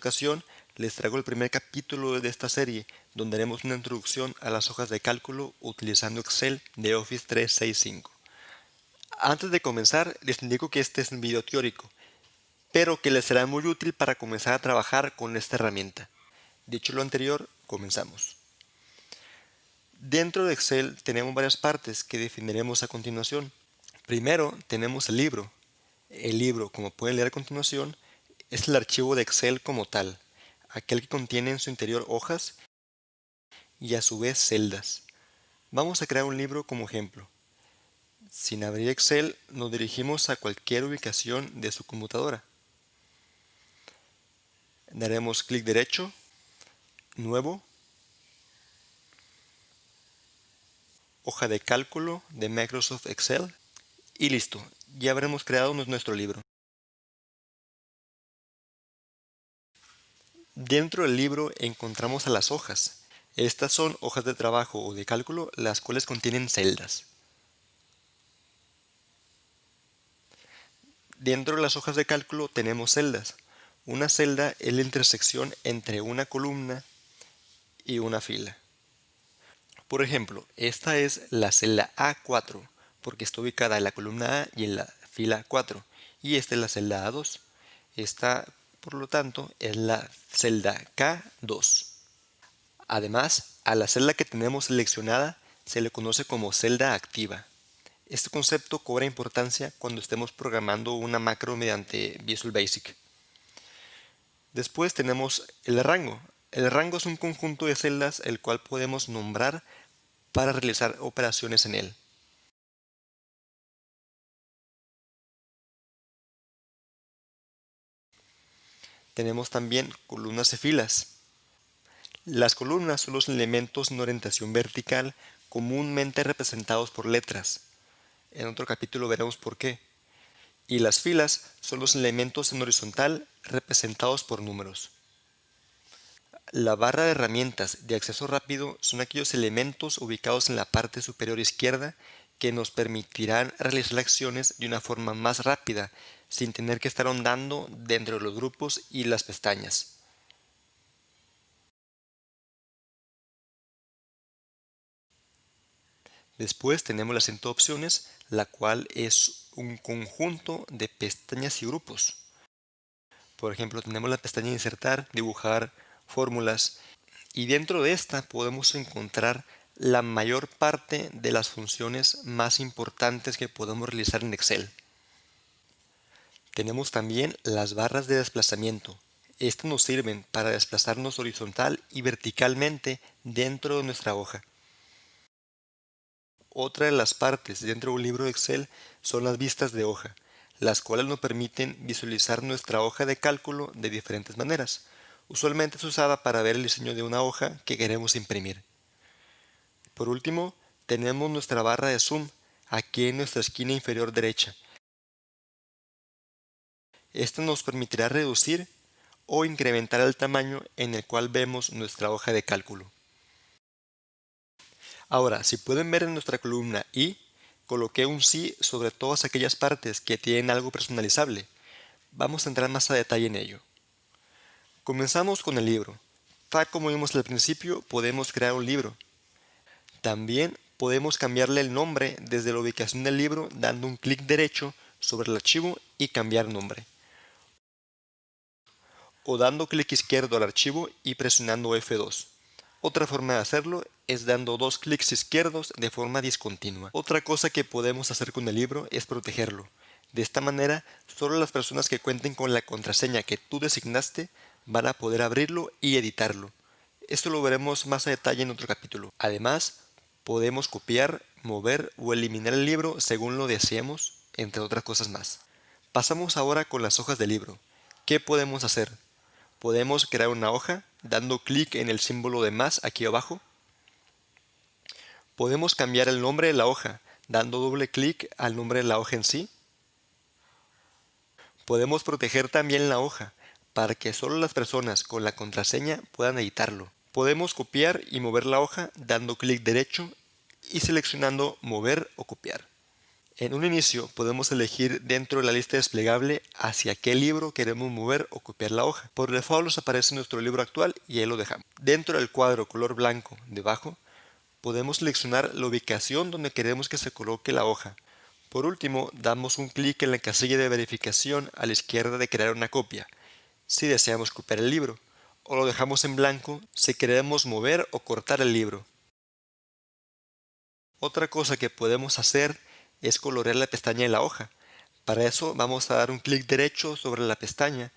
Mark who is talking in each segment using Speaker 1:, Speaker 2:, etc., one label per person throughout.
Speaker 1: ocasión les traigo el primer capítulo de esta serie, donde haremos una introducción a las hojas de cálculo utilizando Excel de Office 365. Antes de comenzar, les indico que este es un video teórico, pero que les será muy útil para comenzar a trabajar con esta herramienta. Dicho lo anterior, comenzamos. Dentro de Excel tenemos varias partes que definiremos a continuación. Primero tenemos el libro. El libro, como pueden leer a continuación, es el archivo de Excel como tal, aquel que contiene en su interior hojas y a su vez celdas. Vamos a crear un libro como ejemplo. Sin abrir Excel, nos dirigimos a cualquier ubicación de su computadora. Daremos clic derecho, Nuevo, Hoja de cálculo de Microsoft Excel y listo, ya habremos creado nuestro libro. Dentro del libro encontramos a las hojas. Estas son hojas de trabajo o de cálculo, las cuales contienen celdas. Dentro de las hojas de cálculo tenemos celdas. Una celda es la intersección entre una columna y una fila. Por ejemplo, esta es la celda A4, porque está ubicada en la columna A y en la fila 4. Y esta es la celda A2. Esta, por lo tanto, es la celda K2. Además, a la celda que tenemos seleccionada se le conoce como celda activa. Este concepto cobra importancia cuando estemos programando una macro mediante Visual Basic. Después tenemos el rango. El rango es un conjunto de celdas el cual podemos nombrar para realizar operaciones en él. Tenemos también columnas y filas. Las columnas son los elementos en orientación vertical comúnmente representados por letras. En otro capítulo veremos por qué. Y las filas son los elementos en horizontal representados por números. La barra de herramientas de acceso rápido son aquellos elementos ubicados en la parte superior izquierda que nos permitirán realizar acciones de una forma más rápida, sin tener que estar ahondando dentro de los grupos y las pestañas. Después tenemos la cinta de opciones, la cual es un conjunto de pestañas y grupos. Por ejemplo, tenemos la pestaña Insertar, Dibujar, Fórmulas, y dentro de esta podemos encontrar la mayor parte de las funciones más importantes que podemos realizar en Excel. Tenemos también las barras de desplazamiento. Estas nos sirven para desplazarnos horizontal y verticalmente dentro de nuestra hoja. Otra de las partes dentro de un libro de Excel son las vistas de hoja, las cuales nos permiten visualizar nuestra hoja de cálculo de diferentes maneras. Usualmente es usada para ver el diseño de una hoja que queremos imprimir. Por último, tenemos nuestra barra de zoom aquí en nuestra esquina inferior derecha. Esta nos permitirá reducir o incrementar el tamaño en el cual vemos nuestra hoja de cálculo. Ahora, si pueden ver en nuestra columna I, coloqué un sí sobre todas aquellas partes que tienen algo personalizable. Vamos a entrar más a detalle en ello. Comenzamos con el libro. Tal como vimos al principio, podemos crear un libro. También podemos cambiarle el nombre desde la ubicación del libro dando un clic derecho sobre el archivo y cambiar nombre. O dando clic izquierdo al archivo y presionando F2. Otra forma de hacerlo es dando dos clics izquierdos de forma discontinua. Otra cosa que podemos hacer con el libro es protegerlo. De esta manera, solo las personas que cuenten con la contraseña que tú designaste van a poder abrirlo y editarlo. Esto lo veremos más a detalle en otro capítulo. Además, podemos copiar, mover o eliminar el libro según lo deseemos, entre otras cosas más. Pasamos ahora con las hojas del libro. ¿Qué podemos hacer? Podemos crear una hoja dando clic en el símbolo de más aquí abajo. Podemos cambiar el nombre de la hoja dando doble clic al nombre de la hoja en sí. Podemos proteger también la hoja para que solo las personas con la contraseña puedan editarlo. Podemos copiar y mover la hoja dando clic derecho y seleccionando mover o copiar. En un inicio podemos elegir dentro de la lista desplegable hacia qué libro queremos mover o copiar la hoja. Por default nos aparece nuestro libro actual y ahí lo dejamos. Dentro del cuadro color blanco debajo podemos seleccionar la ubicación donde queremos que se coloque la hoja. Por último, damos un clic en la casilla de verificación a la izquierda de crear una copia, si deseamos copiar el libro, o lo dejamos en blanco si queremos mover o cortar el libro. Otra cosa que podemos hacer es colorear la pestaña de la hoja. Para eso vamos a dar un clic derecho sobre la pestaña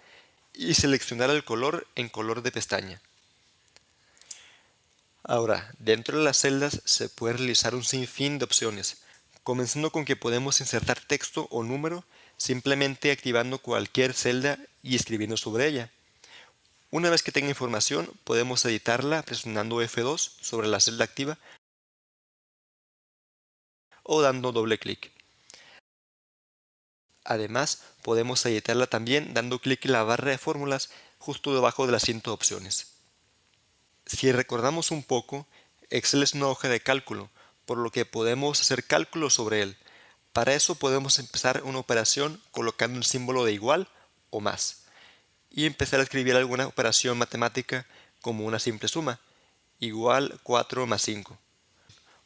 Speaker 1: y seleccionar el color en color de pestaña. Ahora, dentro de las celdas se puede realizar un sinfín de opciones, comenzando con que podemos insertar texto o número simplemente activando cualquier celda y escribiendo sobre ella. Una vez que tenga información, podemos editarla presionando F2 sobre la celda activa o dando doble clic. Además, podemos editarla también dando clic en la barra de fórmulas justo debajo de las 100 opciones. Si recordamos un poco, Excel es una hoja de cálculo, por lo que podemos hacer cálculos sobre él. Para eso podemos empezar una operación colocando un símbolo de igual o más y empezar a escribir alguna operación matemática como una simple suma, igual 4 más 5.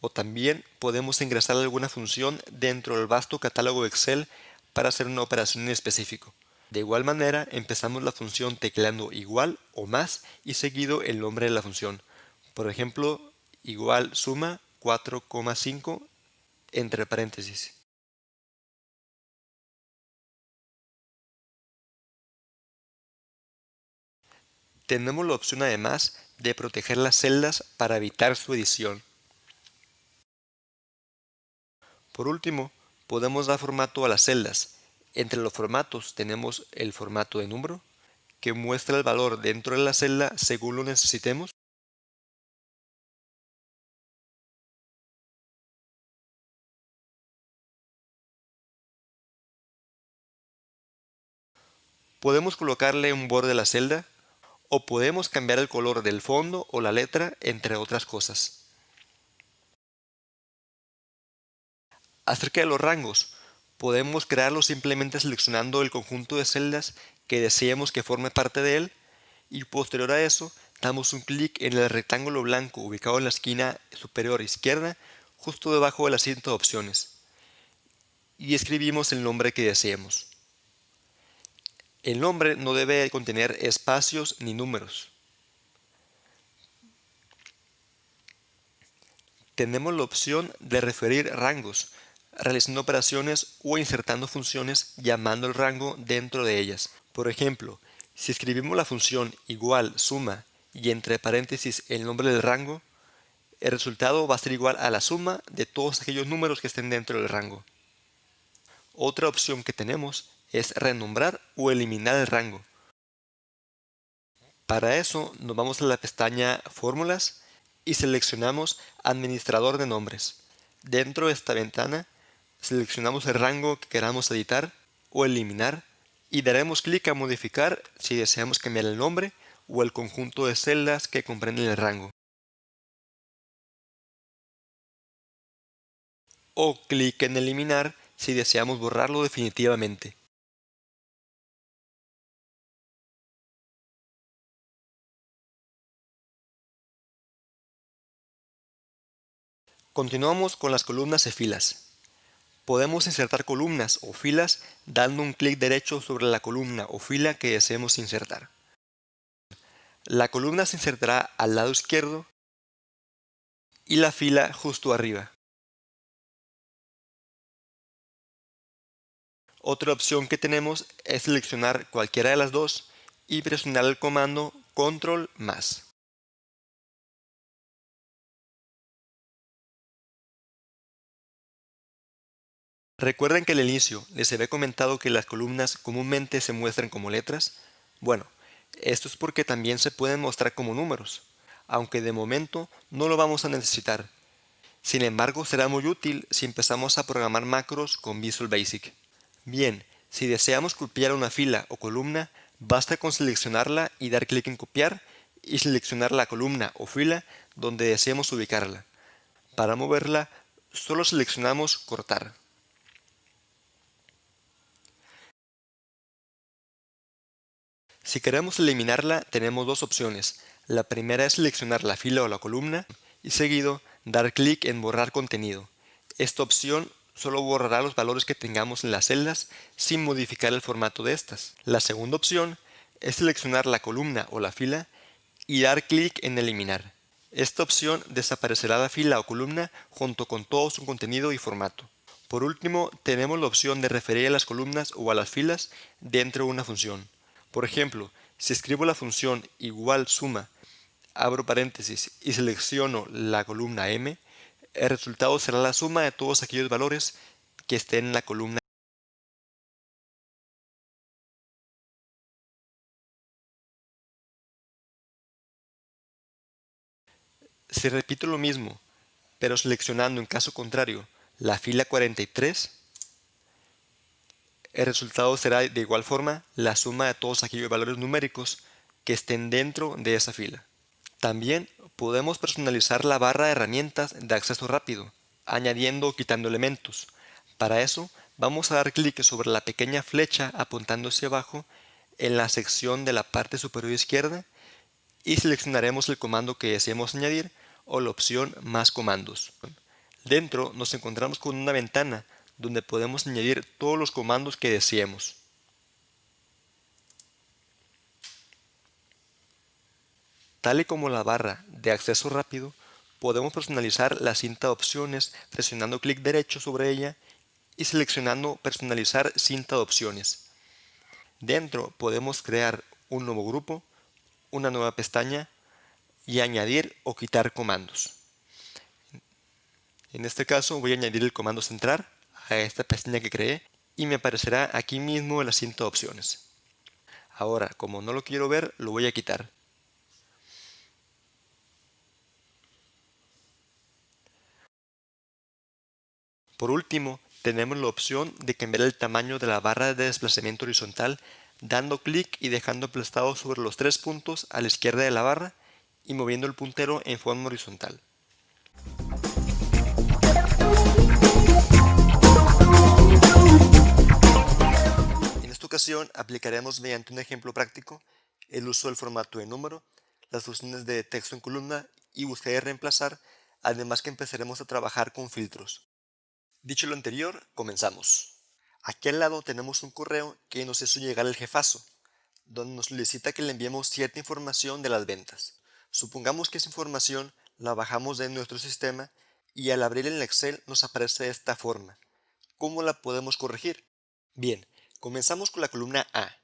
Speaker 1: O también podemos ingresar alguna función dentro del vasto catálogo de Excel para hacer una operación en específico. De igual manera, empezamos la función tecleando igual o más y seguido el nombre de la función. Por ejemplo, igual suma 4,5 entre paréntesis. Tenemos la opción además de proteger las celdas para evitar su edición. Por último, podemos dar formato a las celdas. Entre los formatos tenemos el formato de número, que muestra el valor dentro de la celda según lo necesitemos. Podemos colocarle un borde a la celda o podemos cambiar el color del fondo o la letra, entre otras cosas. Acerca de los rangos, podemos crearlos simplemente seleccionando el conjunto de celdas que deseemos que forme parte de él y posterior a eso damos un clic en el rectángulo blanco ubicado en la esquina superior izquierda justo debajo de las 100 opciones y escribimos el nombre que deseemos. El nombre no debe contener espacios ni números. Tenemos la opción de referir rangos, realizando operaciones o insertando funciones llamando el rango dentro de ellas. Por ejemplo, si escribimos la función igual suma y entre paréntesis el nombre del rango, el resultado va a ser igual a la suma de todos aquellos números que estén dentro del rango. Otra opción que tenemos es renombrar o eliminar el rango. Para eso nos vamos a la pestaña Fórmulas y seleccionamos Administrador de nombres. Dentro de esta ventana seleccionamos el rango que queramos editar o eliminar y daremos clic a modificar si deseamos cambiar el nombre o el conjunto de celdas que comprenden el rango. O clic en eliminar si deseamos borrarlo definitivamente. Continuamos con las columnas y filas. Podemos insertar columnas o filas dando un clic derecho sobre la columna o fila que deseemos insertar. La columna se insertará al lado izquierdo y la fila justo arriba. Otra opción que tenemos es seleccionar cualquiera de las dos y presionar el comando Control más. ¿Recuerden que al inicio les había comentado que las columnas comúnmente se muestran como letras? Bueno, esto es porque también se pueden mostrar como números, aunque de momento no lo vamos a necesitar. Sin embargo, será muy útil si empezamos a programar macros con Visual Basic. Bien, si deseamos copiar una fila o columna, basta con seleccionarla y dar clic en copiar y seleccionar la columna o fila donde deseemos ubicarla. Para moverla, solo seleccionamos cortar. Si queremos eliminarla, tenemos dos opciones. La primera es seleccionar la fila o la columna y seguido dar clic en borrar contenido. Esta opción solo borrará los valores que tengamos en las celdas sin modificar el formato de estas. La segunda opción es seleccionar la columna o la fila y dar clic en eliminar. Esta opción desaparecerá la fila o columna junto con todo su contenido y formato. Por último, tenemos la opción de referir a las columnas o a las filas dentro de una función. Por ejemplo, si escribo la función igual suma, abro paréntesis y selecciono la columna M, el resultado será la suma de todos aquellos valores que estén en la columna. Si repito lo mismo, pero seleccionando en caso contrario la fila 43, el resultado será de igual forma la suma de todos aquellos valores numéricos que estén dentro de esa fila. También podemos personalizar la barra de herramientas de acceso rápido, añadiendo o quitando elementos. Para eso, vamos a dar clic sobre la pequeña flecha apuntando hacia abajo en la sección de la parte superior izquierda y seleccionaremos el comando que deseemos añadir o la opción Más comandos. Dentro nos encontramos con una ventana donde podemos añadir todos los comandos que deseemos. Tal y como la barra de acceso rápido, podemos personalizar la cinta de opciones presionando clic derecho sobre ella y seleccionando Personalizar cinta de opciones. Dentro podemos crear un nuevo grupo, una nueva pestaña y añadir o quitar comandos. En este caso voy a añadir el comando centrar a esta pestaña que creé y me aparecerá aquí mismo en la cinta de opciones. Ahora, como no lo quiero ver, lo voy a quitar. Por último, tenemos la opción de cambiar el tamaño de la barra de desplazamiento horizontal dando clic y dejando aplastado sobre los tres puntos a la izquierda de la barra y moviendo el puntero en forma horizontal. En esta ocasión aplicaremos mediante un ejemplo práctico el uso del formato de número, las funciones de texto en columna y búsqueda y reemplazar, además que empezaremos a trabajar con filtros. Dicho lo anterior, comenzamos. Aquí al lado tenemos un correo que nos hizo llegar el jefazo, donde nos solicita que le enviemos cierta información de las ventas. Supongamos que esa información la bajamos de nuestro sistema y al abrir el Excel nos aparece de esta forma. ¿Cómo la podemos corregir? Bien, comenzamos con la columna A.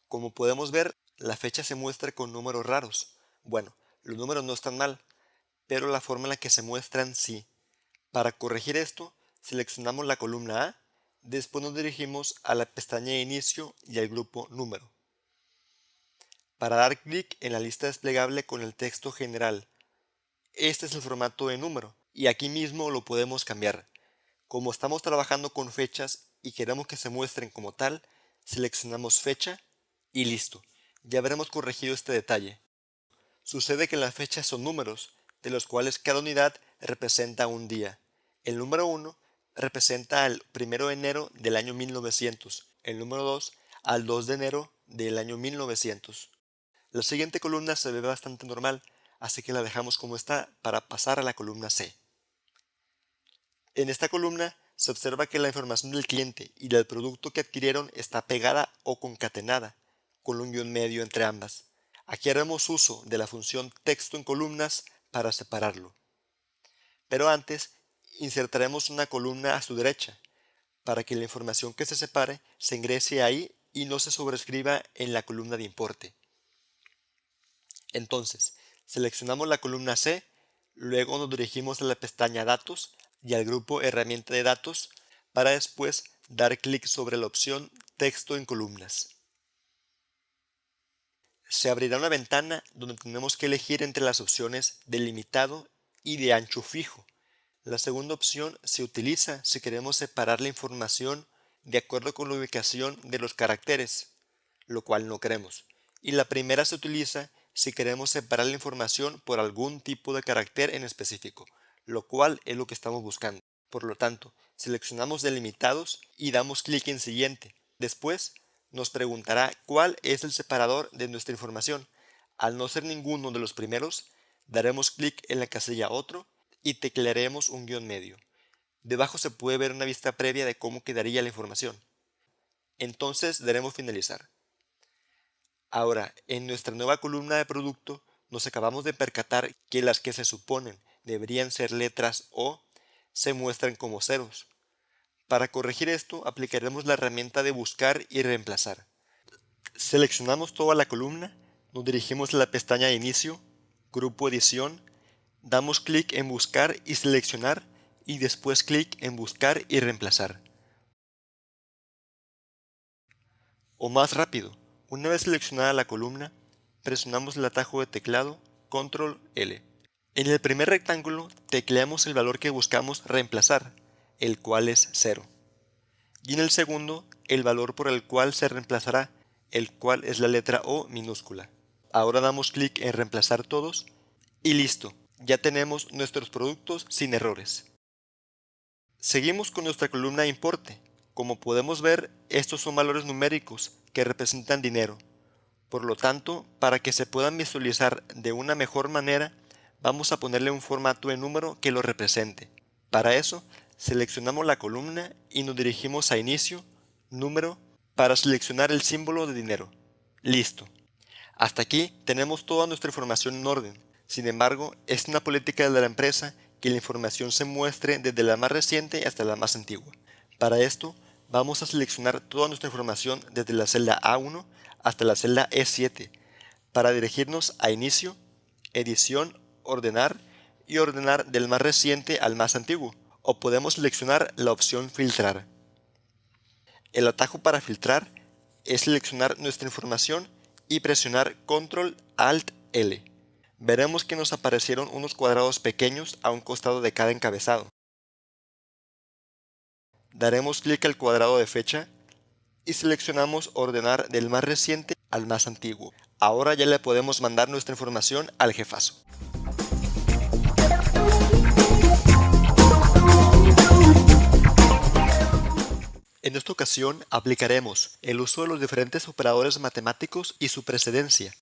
Speaker 1: Como podemos ver, la fecha se muestra con números raros. Bueno, los números no están mal, pero la forma en la que se muestran sí. Para corregir esto, seleccionamos la columna A, después nos dirigimos a la pestaña de inicio y al grupo número. Para dar clic en la lista desplegable con el texto general. Este es el formato de número y aquí mismo lo podemos cambiar. Como estamos trabajando con fechas y queremos que se muestren como tal, seleccionamos fecha y listo. Ya habremos corregido este detalle. Sucede que las fechas son números, de los cuales cada unidad representa un día. El número 1 representa al 1 de enero del año 1900, el número 2 al 2 de enero del año 1900. La siguiente columna se ve bastante normal, así que la dejamos como está para pasar a la columna C. En esta columna se observa que la información del cliente y del producto que adquirieron está pegada o concatenada, con un guión medio entre ambas. Aquí haremos uso de la función texto en columnas para separarlo. Pero antes, insertaremos una columna a su derecha, para que la información que se separe se ingrese ahí y no se sobrescriba en la columna de importe. Entonces, seleccionamos la columna C, luego nos dirigimos a la pestaña Datos y al grupo Herramienta de datos para después dar clic sobre la opción Texto en columnas. Se abrirá una ventana donde tenemos que elegir entre las opciones delimitado y de ancho fijo. La segunda opción se utiliza si queremos separar la información de acuerdo con la ubicación de los caracteres, lo cual no queremos. Y la primera se utiliza si queremos separar la información por algún tipo de carácter en específico, lo cual es lo que estamos buscando. Por lo tanto, seleccionamos delimitados y damos clic en siguiente. Después, nos preguntará cuál es el separador de nuestra información. Al no ser ninguno de los primeros, daremos clic en la casilla Otro y teclearemos un guión medio. Debajo se puede ver una vista previa de cómo quedaría la información. Entonces daremos Finalizar. Ahora, en nuestra nueva columna de producto, nos acabamos de percatar que las que se suponen deberían ser letras O se muestran como ceros. Para corregir esto, aplicaremos la herramienta de Buscar y Reemplazar. Seleccionamos toda la columna, nos dirigimos a la pestaña de Inicio, Grupo Edición, damos clic en Buscar y Seleccionar y después clic en Buscar y Reemplazar. O más rápido, una vez seleccionada la columna, presionamos el atajo de teclado Control L. En el primer rectángulo tecleamos el valor que buscamos reemplazar, el cual es 0. Y en el segundo, el valor por el cual se reemplazará, el cual es la letra O minúscula. Ahora damos clic en Reemplazar todos y listo, ya tenemos nuestros productos sin errores. Seguimos con nuestra columna de Importe. Como podemos ver, estos son valores numéricos que representan dinero. Por lo tanto, para que se puedan visualizar de una mejor manera, vamos a ponerle un formato de número que lo represente. Para eso, seleccionamos la columna y nos dirigimos a Inicio, Número, para seleccionar el símbolo de dinero. Listo. Hasta aquí tenemos toda nuestra información en orden. Sin embargo, es una política de la empresa que la información se muestre desde la más reciente hasta la más antigua. Para esto, vamos a seleccionar toda nuestra información desde la celda A1 hasta la celda E7 para dirigirnos a Inicio, Edición, Ordenar y ordenar del más reciente al más antiguo, o podemos seleccionar la opción Filtrar. El atajo para filtrar es seleccionar nuestra información y presionar Control Alt L. Veremos que nos aparecieron unos cuadrados pequeños a un costado de cada encabezado. Daremos clic al cuadrado de fecha y seleccionamos Ordenar del más reciente al más antiguo. Ahora ya le podemos mandar nuestra información al jefazo. En esta ocasión aplicaremos el uso de los diferentes operadores matemáticos y su precedencia.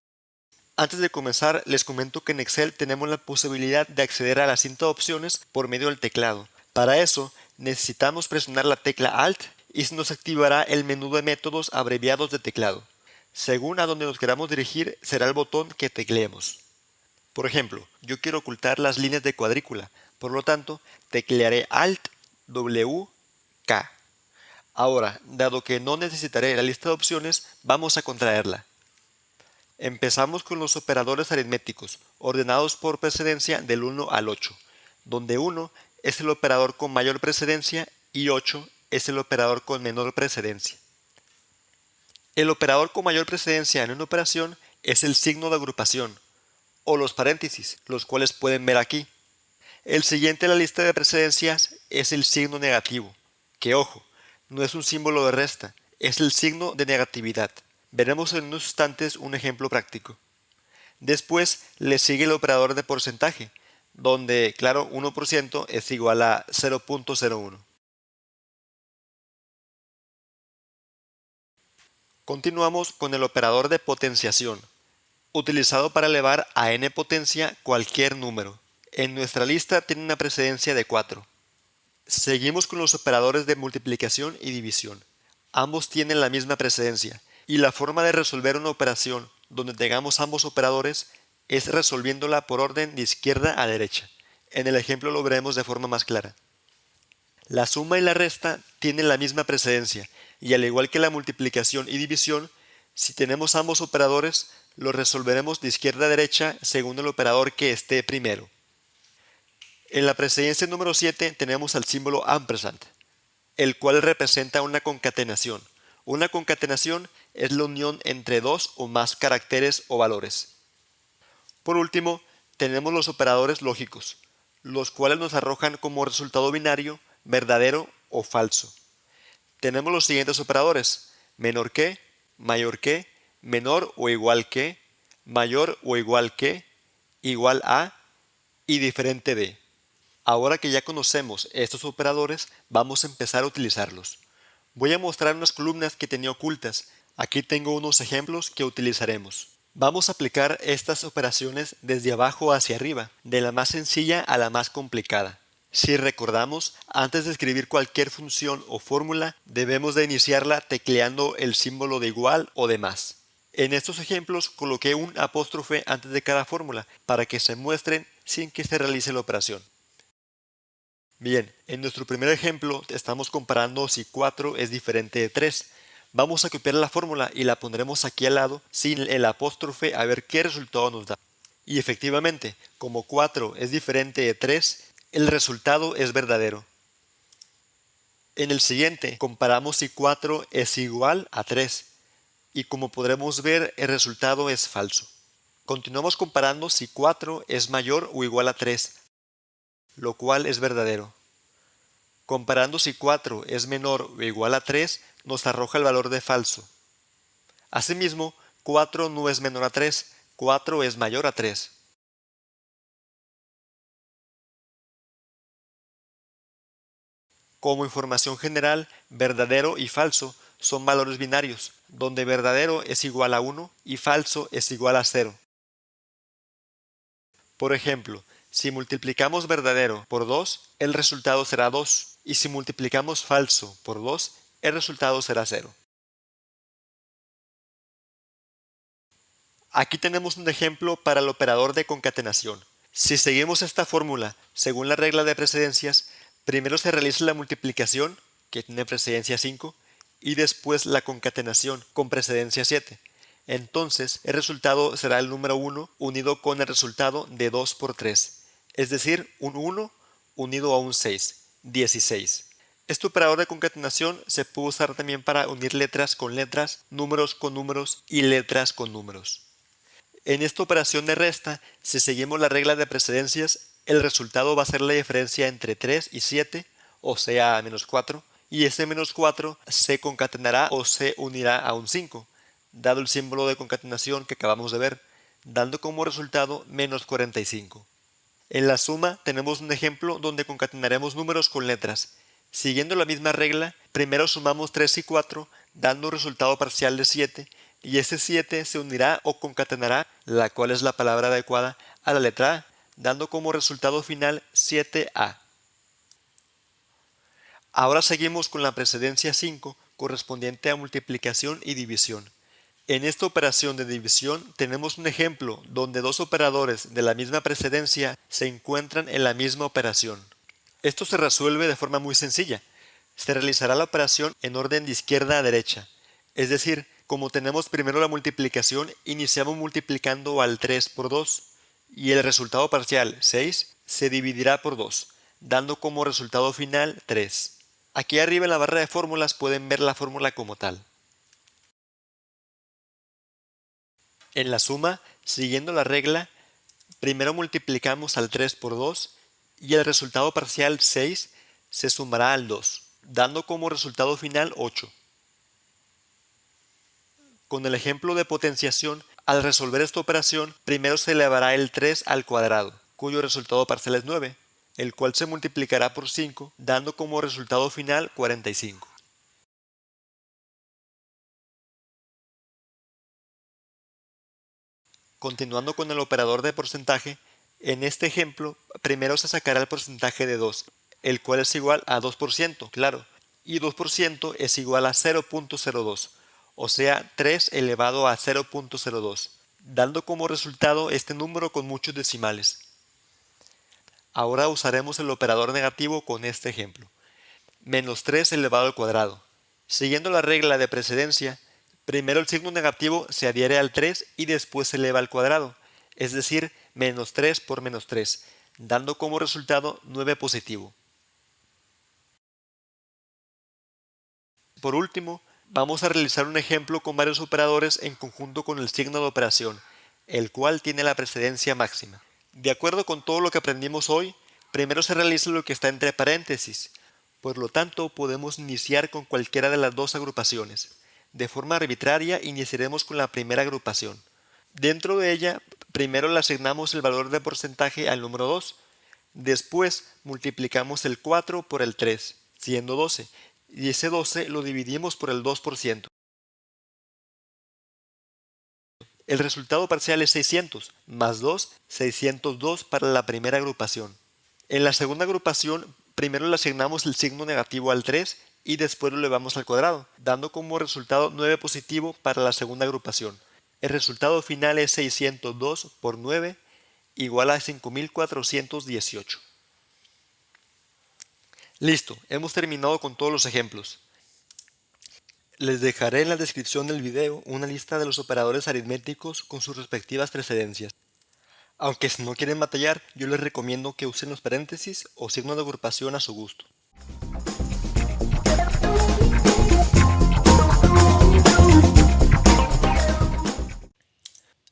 Speaker 1: Antes de comenzar, les comento que en Excel tenemos la posibilidad de acceder a la cinta de opciones por medio del teclado. Para eso, necesitamos presionar la tecla Alt y se nos activará el menú de métodos abreviados de teclado. Según a donde nos queramos dirigir, será el botón que tecleemos. Por ejemplo, yo quiero ocultar las líneas de cuadrícula, por lo tanto, teclearé Alt W K. Ahora, dado que no necesitaré la lista de opciones, vamos a contraerla. Empezamos con los operadores aritméticos, ordenados por precedencia del 1 al 8, donde 1 es el operador con mayor precedencia y 8 es el operador con menor precedencia. El operador con mayor precedencia en una operación es el signo de agrupación, o los paréntesis, los cuales pueden ver aquí. El siguiente en la lista de precedencias es el signo negativo, que ojo, no es un símbolo de resta, es el signo de negatividad. Veremos en unos instantes un ejemplo práctico. Después le sigue el operador de porcentaje, donde, claro, 1% es igual a 0.01. Continuamos con el operador de potenciación, utilizado para elevar a n potencia cualquier número. En nuestra lista tiene una precedencia de 4. Seguimos con los operadores de multiplicación y división. Ambos tienen la misma precedencia, y la forma de resolver una operación donde tengamos ambos operadores es resolviéndola por orden de izquierda a derecha. En el ejemplo lo veremos de forma más clara. La suma y la resta tienen la misma precedencia, y al igual que la multiplicación y división, si tenemos ambos operadores, los resolveremos de izquierda a derecha según el operador que esté primero. En la precedencia número 7 tenemos al símbolo ampersand, el cual representa una concatenación. Una concatenación es la unión entre dos o más caracteres o valores. Por último, tenemos los operadores lógicos, los cuales nos arrojan como resultado binario, verdadero o falso. Tenemos los siguientes operadores: menor que, mayor que, menor o igual que, mayor o igual que, igual a y diferente de. Ahora que ya conocemos estos operadores, vamos a empezar a utilizarlos. Voy a mostrar unas columnas que tenía ocultas Aquí tengo unos ejemplos que utilizaremos. Vamos a aplicar estas operaciones desde abajo hacia arriba, de la más sencilla a la más complicada. Si recordamos, antes de escribir cualquier función o fórmula, debemos de iniciarla tecleando el símbolo de igual o de más. En estos ejemplos coloqué un apóstrofe antes de cada fórmula para que se muestren sin que se realice la operación. Bien, en nuestro primer ejemplo estamos comparando si 4 es diferente de 3. Vamos a copiar la fórmula y la pondremos aquí al lado sin el apóstrofe a ver qué resultado nos da. Y efectivamente, como 4 es diferente de 3, el resultado es verdadero. En el siguiente, comparamos si 4 es igual a 3. Y como podremos ver, el resultado es falso. Continuamos comparando si 4 es mayor o igual a 3, lo cual es verdadero. Comparando si 4 es menor o igual a 3, nos arroja el valor de falso. Asimismo, 4 no es menor a 3, 4 es mayor a 3. Como información general, verdadero y falso son valores binarios, donde verdadero es igual a 1 y falso es igual a 0. Por ejemplo, si multiplicamos verdadero por 2, el resultado será 2, y si multiplicamos falso por 2, el resultado será 0. Aquí tenemos un ejemplo para el operador de concatenación. Si seguimos esta fórmula según la regla de precedencias, primero se realiza la multiplicación, que tiene precedencia 5, y después la concatenación con precedencia 7. Entonces, el resultado será el número 1 unido con el resultado de 2 por 3, es decir, un 1 unido a un 6, 16. Este operador de concatenación se puede usar también para unir letras con letras, números con números y letras con números. En esta operación de resta, si seguimos la regla de precedencias, el resultado va a ser la diferencia entre 3 y 7, o sea, menos 4, y ese menos 4 se concatenará o se unirá a un 5, dado el símbolo de concatenación que acabamos de ver, dando como resultado menos 45. En la suma tenemos un ejemplo donde concatenaremos números con letras. Siguiendo la misma regla, primero sumamos 3 y 4, dando un resultado parcial de 7, y ese 7 se unirá o concatenará, la cual es la palabra adecuada, a la letra A, dando como resultado final 7A. Ahora seguimos con la precedencia 5, correspondiente a multiplicación y división. En esta operación de división tenemos un ejemplo donde dos operadores de la misma precedencia se encuentran en la misma operación. Esto se resuelve de forma muy sencilla. Se realizará la operación en orden de izquierda a derecha. Es decir, como tenemos primero la multiplicación, iniciamos multiplicando al 3 por 2 y el resultado parcial, 6, se dividirá por 2, dando como resultado final 3. Aquí arriba en la barra de fórmulas pueden ver la fórmula como tal. En la suma, siguiendo la regla, primero multiplicamos al 3 por 2 y el resultado parcial 6 se sumará al 2, dando como resultado final 8. Con el ejemplo de potenciación, al resolver esta operación, primero se elevará el 3 al cuadrado, cuyo resultado parcial es 9, el cual se multiplicará por 5, dando como resultado final 45. Continuando con el operador de porcentaje, en este ejemplo, primero se sacará el porcentaje de 2, el cual es igual a 2%, claro, y 2% es igual a 0.02, o sea, 3 elevado a 0.02, dando como resultado este número con muchos decimales. Ahora usaremos el operador negativo con este ejemplo. Menos 3 elevado al cuadrado. Siguiendo la regla de precedencia, primero el signo negativo se adhiere al 3 y después se eleva al cuadrado, es decir, menos 3 por menos 3, dando como resultado 9 positivo. Por último, vamos a realizar un ejemplo con varios operadores en conjunto con el signo de operación, el cual tiene la precedencia máxima. De acuerdo con todo lo que aprendimos hoy, primero se realiza lo que está entre paréntesis. Por lo tanto, podemos iniciar con cualquiera de las dos agrupaciones. De forma arbitraria, iniciaremos con la primera agrupación. Dentro de ella, primero le asignamos el valor de porcentaje al número 2. Después, multiplicamos el 4 por el 3, siendo 12, y ese 12 lo dividimos por el 2%. El resultado parcial es 600, más 2, 602 para la primera agrupación. En la segunda agrupación, primero le asignamos el signo negativo al 3 y después lo elevamos al cuadrado, dando como resultado 9 positivo para la segunda agrupación. El resultado final es 602 por 9 igual a 5418. Listo, hemos terminado con todos los ejemplos. Les dejaré en la descripción del video una lista de los operadores aritméticos con sus respectivas precedencias. Aunque si no quieren batallar, yo les recomiendo que usen los paréntesis o signos de agrupación a su gusto.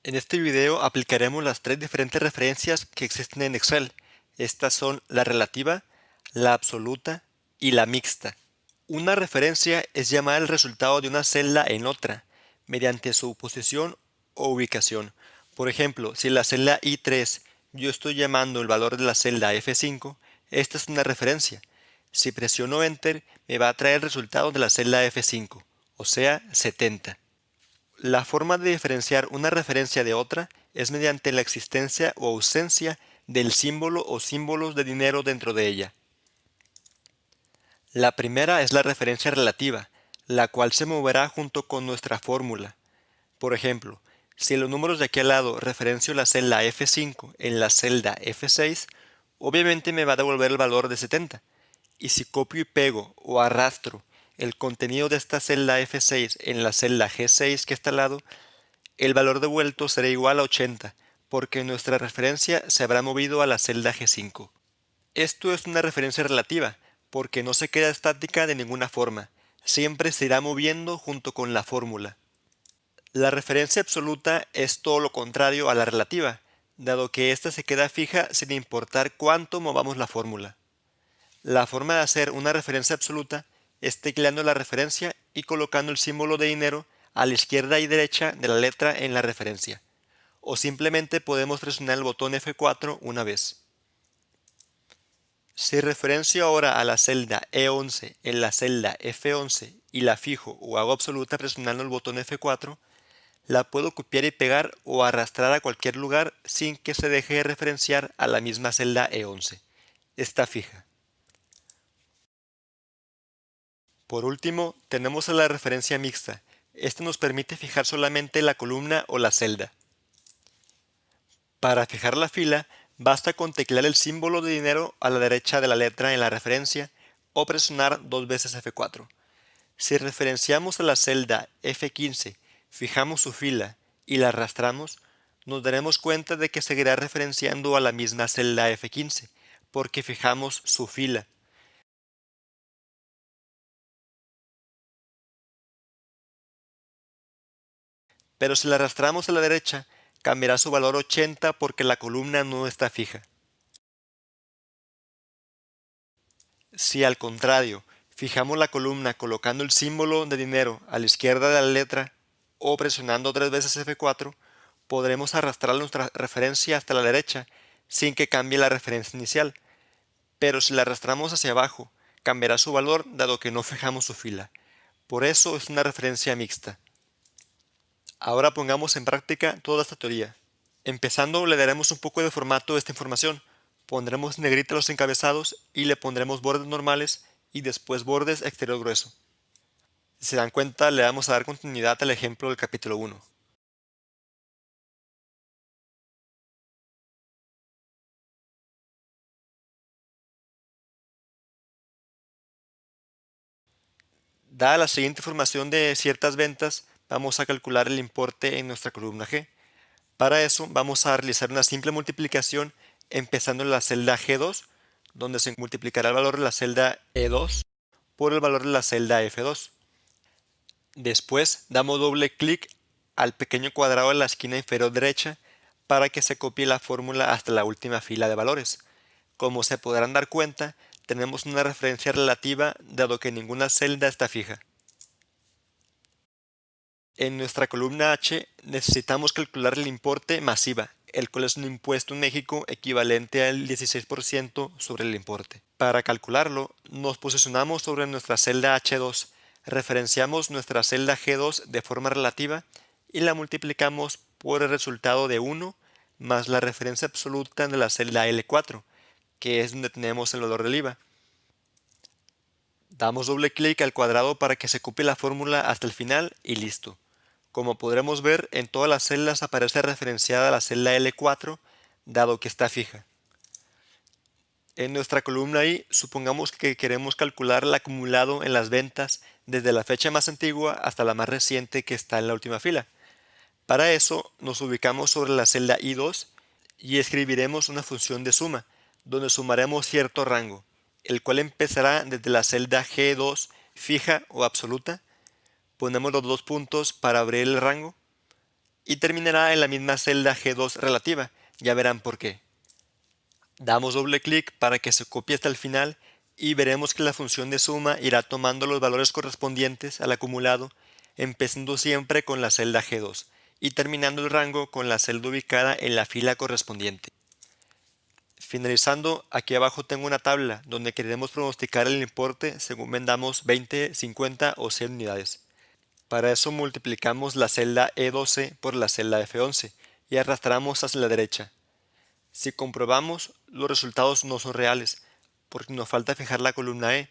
Speaker 1: En este video aplicaremos las tres diferentes referencias que existen en Excel. Estas son la relativa, la absoluta y la mixta. Una referencia es llamar el resultado de una celda en otra, mediante su posición o ubicación. Por ejemplo, si en la celda I3 yo estoy llamando el valor de la celda F5, esta es una referencia. Si presiono Enter, me va a traer el resultado de la celda F5, o sea, 70. La forma de diferenciar una referencia de otra es mediante la existencia o ausencia del símbolo o símbolos de dinero dentro de ella. La primera es la referencia relativa, la cual se moverá junto con nuestra fórmula. Por ejemplo, si los números de aquí al lado referencio la celda F5 en la celda F6, obviamente me va a devolver el valor de 70. Y si copio y pego o arrastro el contenido de esta celda F6 en la celda G6 que está al lado, el valor devuelto será igual a 80, porque nuestra referencia se habrá movido a la celda G5. Esto es una referencia relativa, porque no se queda estática de ninguna forma, siempre se irá moviendo junto con la fórmula. La referencia absoluta es todo lo contrario a la relativa, dado que ésta se queda fija sin importar cuánto movamos la fórmula. La forma de hacer una referencia absoluta es tecleando la referencia y colocando el símbolo de dinero a la izquierda y derecha de la letra en la referencia, o simplemente podemos presionar el botón F4 una vez. Si referencio ahora a la celda E11 en la celda F11 y la fijo o hago absoluta presionando el botón F4, la puedo copiar y pegar o arrastrar a cualquier lugar sin que se deje de referenciar a la misma celda E11. Está fija. Por último, tenemos a la referencia mixta. Esta nos permite fijar solamente la columna o la celda. Para fijar la fila, basta con teclear el símbolo de dinero a la derecha de la letra en la referencia o presionar dos veces F4. Si referenciamos a la celda F15, fijamos su fila y la arrastramos, nos daremos cuenta de que seguirá referenciando a la misma celda F15, porque fijamos su fila. Pero si la arrastramos a la derecha, cambiará su valor 80 porque la columna no está fija. Si al contrario, fijamos la columna colocando el símbolo de dinero a la izquierda de la letra o presionando tres veces F4, podremos arrastrar nuestra referencia hasta la derecha sin que cambie la referencia inicial. Pero si la arrastramos hacia abajo, cambiará su valor dado que no fijamos su fila. Por eso es una referencia mixta. Ahora pongamos en práctica toda esta teoría. Empezando, le daremos un poco de formato a esta información. Pondremos en negrita los encabezados y le pondremos bordes normales y después bordes exterior grueso. Si se dan cuenta, le vamos a dar continuidad al ejemplo del capítulo 1. Dada la siguiente información de ciertas ventas, vamos a calcular el importe en nuestra columna G. Para eso vamos a realizar una simple multiplicación empezando en la celda G2, donde se multiplicará el valor de la celda E2 por el valor de la celda F2. Después damos doble clic al pequeño cuadrado en la esquina inferior derecha para que se copie la fórmula hasta la última fila de valores. Como se podrán dar cuenta, tenemos una referencia relativa dado que ninguna celda está fija. En nuestra columna H necesitamos calcular el importe masiva, el cual es un impuesto en México equivalente al 16% sobre el importe. Para calcularlo, nos posicionamos sobre nuestra celda H2, referenciamos nuestra celda G2 de forma relativa y la multiplicamos por el resultado de 1 más la referencia absoluta de la celda L4, que es donde tenemos el valor del IVA. Damos doble clic al cuadrado para que se copie la fórmula hasta el final y listo. Como podremos ver, en todas las celdas aparece referenciada la celda L4, dado que está fija. En nuestra columna I, supongamos que queremos calcular el acumulado en las ventas desde la fecha más antigua hasta la más reciente que está en la última fila. Para eso, nos ubicamos sobre la celda I2 y escribiremos una función de suma, donde sumaremos cierto rango, el cual empezará desde la celda G2 fija o absoluta. Ponemos los dos puntos para abrir el rango y terminará en la misma celda G2 relativa. Ya verán por qué. Damos doble clic para que se copie hasta el final y veremos que la función de suma irá tomando los valores correspondientes al acumulado, empezando siempre con la celda G2 y terminando el rango con la celda ubicada en la fila correspondiente. Finalizando, aquí abajo tengo una tabla donde queremos pronosticar el importe según vendamos 20, 50 o 100 unidades. Para eso multiplicamos la celda E12 por la celda F11 y arrastramos hacia la derecha. Si comprobamos, los resultados no son reales, porque nos falta fijar la columna E.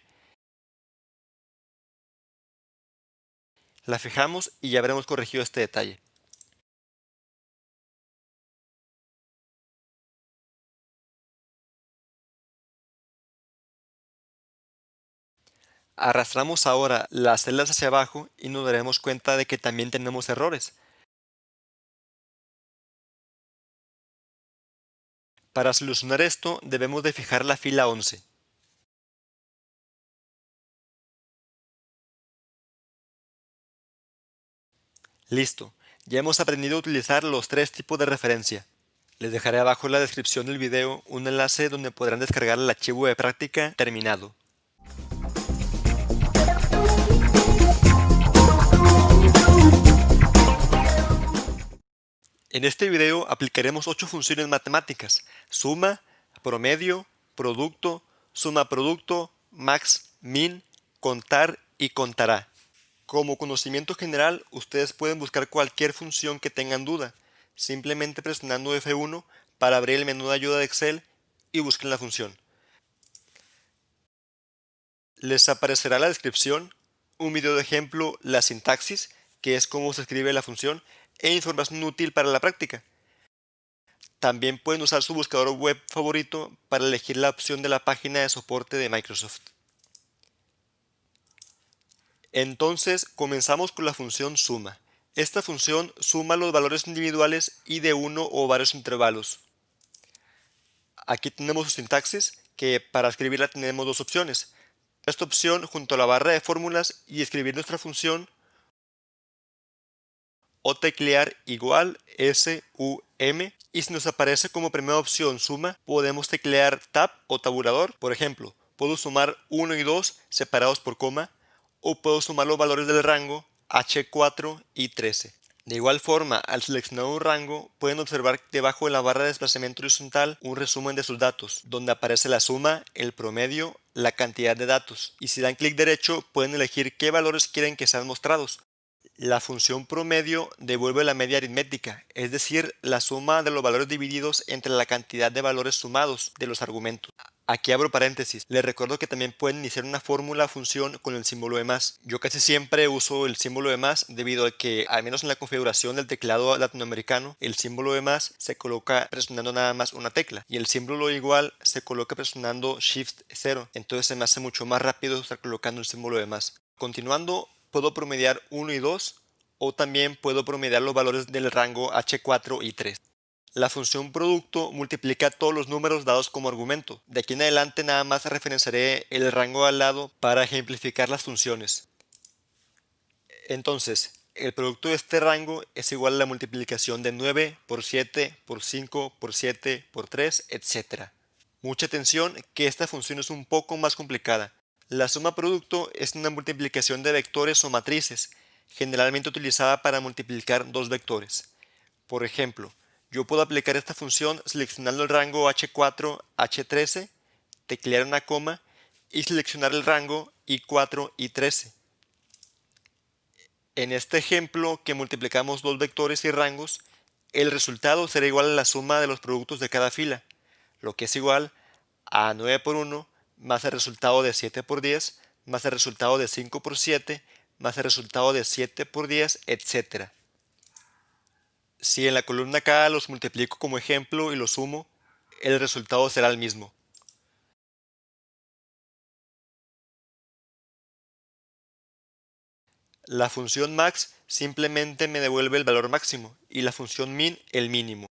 Speaker 1: La fijamos y ya habremos corregido este detalle. Arrastramos ahora las celdas hacia abajo y nos daremos cuenta de que también tenemos errores. Para solucionar esto, debemos de fijar la fila 11. Listo, ya hemos aprendido a utilizar los tres tipos de referencia. Les dejaré abajo en la descripción del video un enlace donde podrán descargar el archivo de práctica terminado. En este video aplicaremos 8 funciones matemáticas: suma, promedio, producto, suma producto, max, min, contar y contará. Como conocimiento general, ustedes pueden buscar cualquier función que tengan duda, simplemente presionando F1 para abrir el menú de ayuda de Excel y busquen la función. Les aparecerá en la descripción un video de ejemplo, la sintaxis, que es cómo se escribe la función, e información útil para la práctica. También pueden usar su buscador web favorito para elegir la opción de la página de soporte de Microsoft. Entonces, comenzamos con la función suma. Esta función suma los valores individuales y de uno o varios intervalos. Aquí tenemos su sintaxis, que para escribirla tenemos dos opciones. Esta opción junto a la barra de fórmulas y escribir nuestra función, o teclear igual SUM, y si nos aparece como primera opción suma, podemos teclear tab o tabulador. Por ejemplo, puedo sumar 1 y 2 separados por coma, o puedo sumar los valores del rango H4 y 13. De igual forma, al seleccionar un rango, pueden observar debajo de la barra de desplazamiento horizontal un resumen de sus datos, donde aparece la suma, el promedio, la cantidad de datos, y si dan clic derecho pueden elegir qué valores quieren que sean mostrados. La función promedio devuelve la media aritmética, es decir, la suma de los valores divididos entre la cantidad de valores sumados de los argumentos. Aquí abro paréntesis, les recuerdo que también pueden iniciar una fórmula o función con el símbolo de más. Yo casi siempre uso el símbolo de más debido a que, al menos en la configuración del teclado latinoamericano, el símbolo de más se coloca presionando nada más una tecla y el símbolo igual se coloca presionando Shift 0. Entonces se me hace mucho más rápido estar colocando el símbolo de más. Continuando, puedo promediar 1 y 2 o también puedo promediar los valores del rango H4 y 3. La función producto multiplica todos los números dados como argumento. De aquí en adelante nada más referenciaré el rango al lado para ejemplificar las funciones. Entonces, el producto de este rango es igual a la multiplicación de 9 por 7 por 5 por 7 por 3, etc. Mucha atención que esta función es un poco más complicada. La suma producto es una multiplicación de vectores o matrices, generalmente utilizada para multiplicar dos vectores. Por ejemplo, yo puedo aplicar esta función seleccionando el rango H4, H13, teclear una coma y seleccionar el rango I4, I13. En este ejemplo que multiplicamos dos vectores y rangos, el resultado será igual a la suma de los productos de cada fila, lo que es igual a 9 por 1 más el resultado de 7 por 10 más el resultado de 5 por 7 más el resultado de 7 por 10, etc. Si en la columna K los multiplico como ejemplo y los sumo, el resultado será el mismo. La función max simplemente me devuelve el valor máximo y la función min el mínimo.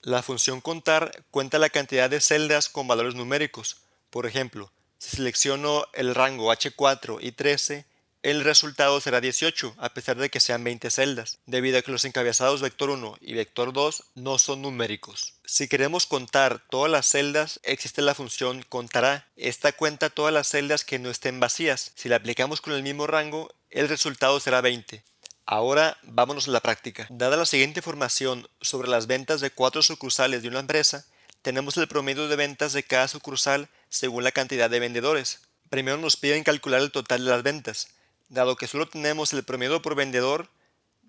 Speaker 1: La función contar cuenta la cantidad de celdas con valores numéricos. Por ejemplo, si selecciono el rango H4 y 13, el resultado será 18, a pesar de que sean 20 celdas, debido a que los encabezados vector 1 y vector 2 no son numéricos. Si queremos contar todas las celdas, existe la función contará. Esta cuenta todas las celdas que no estén vacías. Si la aplicamos con el mismo rango, el resultado será 20. Ahora vámonos a la práctica. Dada la siguiente información sobre las ventas de 4 sucursales de una empresa, tenemos el promedio de ventas de cada sucursal según la cantidad de vendedores. Primero nos piden calcular el total de las ventas. Dado que solo tenemos el promedio por vendedor,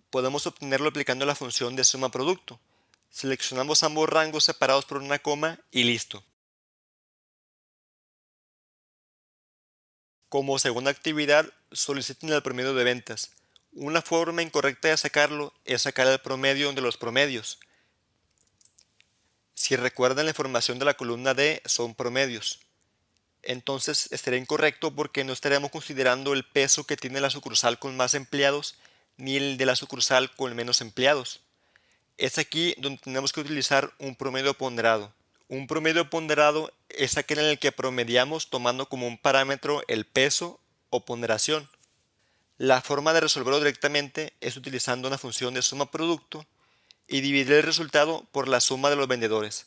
Speaker 1: podemos obtenerlo aplicando la función de suma producto. Seleccionamos ambos rangos separados por una coma y listo. Como segunda actividad, soliciten el promedio de ventas. Una forma incorrecta de sacarlo es sacar el promedio de los promedios. Si recuerdan, la información de la columna D son promedios. Entonces estaría incorrecto porque no estaríamos considerando el peso que tiene la sucursal con más empleados ni el de la sucursal con menos empleados. Es aquí donde tenemos que utilizar un promedio ponderado. Un promedio ponderado es aquel en el que promediamos tomando como un parámetro el peso o ponderación. La forma de resolverlo directamente es utilizando una función de suma producto y dividir el resultado por la suma de los vendedores.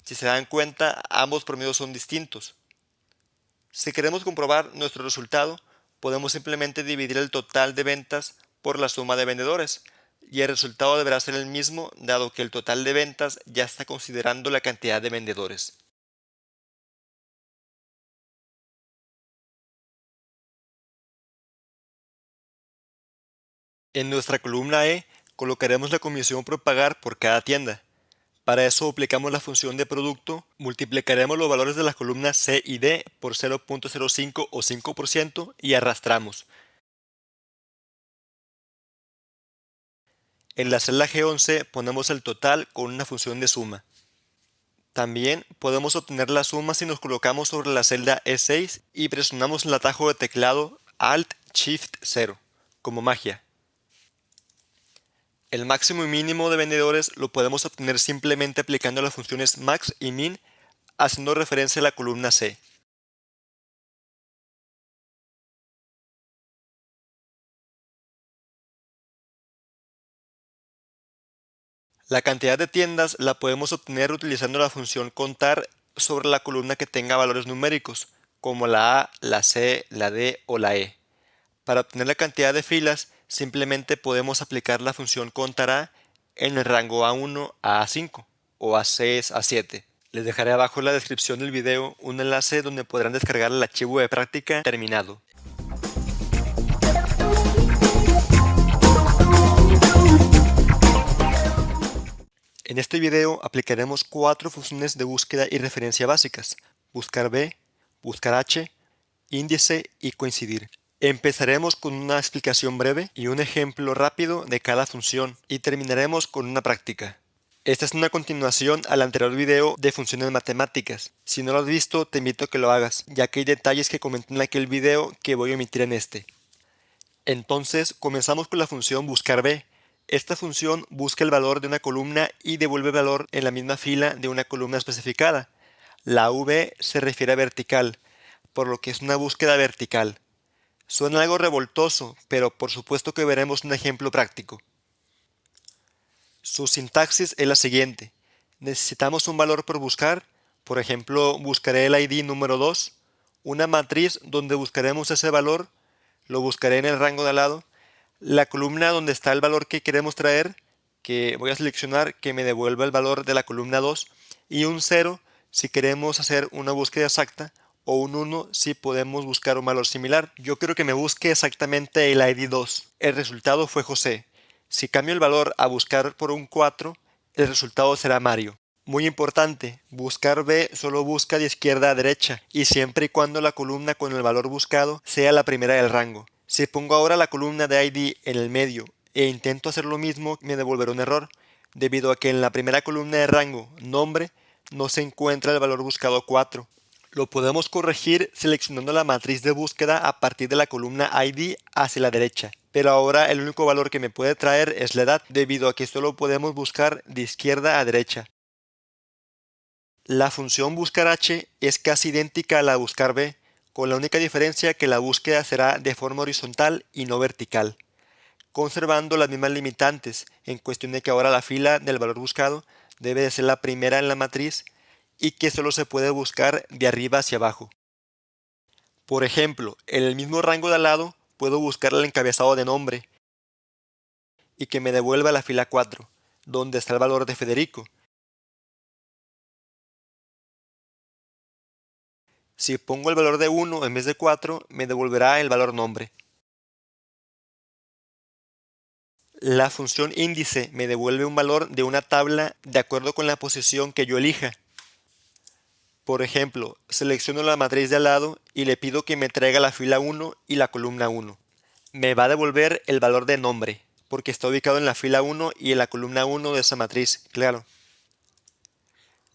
Speaker 1: Si se dan cuenta, ambos promedios son distintos. Si queremos comprobar nuestro resultado, podemos simplemente dividir el total de ventas por la suma de vendedores, y el resultado deberá ser el mismo dado que el total de ventas ya está considerando la cantidad de vendedores. En nuestra columna E colocaremos la comisión por pagar por cada tienda. Para eso aplicamos la función de producto, multiplicaremos los valores de las columnas C y D por 0.05 o 5% y arrastramos. En la celda G11 ponemos el total con una función de suma. También podemos obtener la suma si nos colocamos sobre la celda E6 y presionamos el atajo de teclado Alt-Shift-0, como magia. El máximo y mínimo de vendedores lo podemos obtener simplemente aplicando las funciones max y min, haciendo referencia a la columna C. La cantidad de tiendas la podemos obtener utilizando la función contar sobre la columna que tenga valores numéricos, como la A, la C, la D o la E. Para obtener la cantidad de filas, simplemente podemos aplicar la función contará en el rango A1 a A5 o A6 a A7. Les dejaré abajo en la descripción del video un enlace donde podrán descargar el archivo de práctica terminado. En este video aplicaremos 4 funciones de búsqueda y referencia básicas: buscar B, buscar H, índice y coincidir. Empezaremos con una explicación breve y un ejemplo rápido de cada función y terminaremos con una práctica. Esta es una continuación al anterior video de funciones matemáticas. Si no lo has visto, te invito a que lo hagas, ya que hay detalles que comenté en aquel video que voy a omitir en este. Entonces, comenzamos con la función buscar B. Esta función busca el valor de una columna y devuelve el valor en la misma fila de una columna especificada. La V se refiere a vertical, por lo que es una búsqueda vertical. Suena algo revoltoso, pero por supuesto que veremos un ejemplo práctico. Su sintaxis es la siguiente. Necesitamos un valor por buscar, por ejemplo, buscaré el ID número 2, una matriz donde buscaremos ese valor, lo buscaré en el rango de al lado. La columna donde está el valor que queremos traer, que voy a seleccionar que me devuelva el valor de la columna 2, y un 0 si queremos hacer una búsqueda exacta, o un 1 si podemos buscar un valor similar. Yo quiero que me busque exactamente el ID 2. El resultado fue José. Si cambio el valor a buscar por un 4, el resultado será Mario. Muy importante, buscar B solo busca de izquierda a derecha y siempre y cuando la columna con el valor buscado sea la primera del rango. Si pongo ahora la columna de ID en el medio e intento hacer lo mismo, me devolverá un error, debido a que en la primera columna de rango, nombre, no se encuentra el valor buscado 4. Lo podemos corregir seleccionando la matriz de búsqueda a partir de la columna ID hacia la derecha. Pero ahora el único valor que me puede traer es la edad, debido a que solo podemos buscar de izquierda a derecha. La función buscar H es casi idéntica a la buscar B, con la única diferencia que la búsqueda será de forma horizontal y no vertical, conservando las mismas limitantes en cuestión de que ahora la fila del valor buscado debe de ser la primera en la matriz y que solo se puede buscar de arriba hacia abajo. Por ejemplo, en el mismo rango de al lado puedo buscar el encabezado de nombre y que me devuelva la fila 4, donde está el valor de Federico. Si pongo el valor de 1 en vez de 4, me devolverá el valor nombre. La función índice me devuelve un valor de una tabla de acuerdo con la posición que yo elija. Por ejemplo, selecciono la matriz de al lado y le pido que me traiga la fila 1 y la columna 1. Me va a devolver el valor de nombre, porque está ubicado en la fila 1 y en la columna 1 de esa matriz, claro.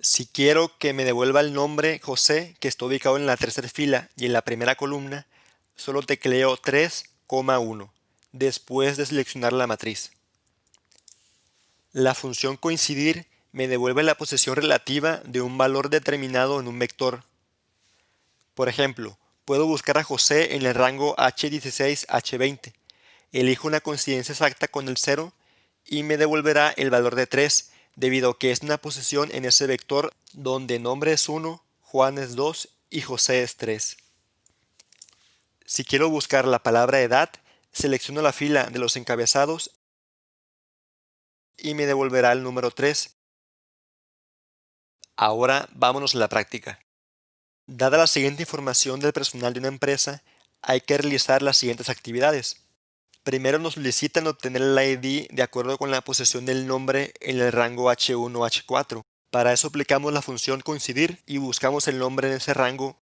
Speaker 1: Si quiero que me devuelva el nombre José, que está ubicado en la tercera fila y en la primera columna, solo tecleo 3,1, después de seleccionar la matriz. La función coincidir me devuelve la posición relativa de un valor determinado en un vector. Por ejemplo, puedo buscar a José en el rango H16-H20. Elijo una coincidencia exacta con el 0 y me devolverá el valor de 3, debido a que es una posición en ese vector donde nombre es 1, Juan es 2 y José es 3. Si quiero buscar la palabra edad, selecciono la fila de los encabezados y me devolverá el número 3. Ahora vámonos a la práctica. Dada la siguiente información del personal de una empresa, hay que realizar las siguientes actividades. Primero nos solicitan obtener el ID de acuerdo con la posición del nombre en el rango H1 o H4. Para eso aplicamos la función coincidir y buscamos el nombre en ese rango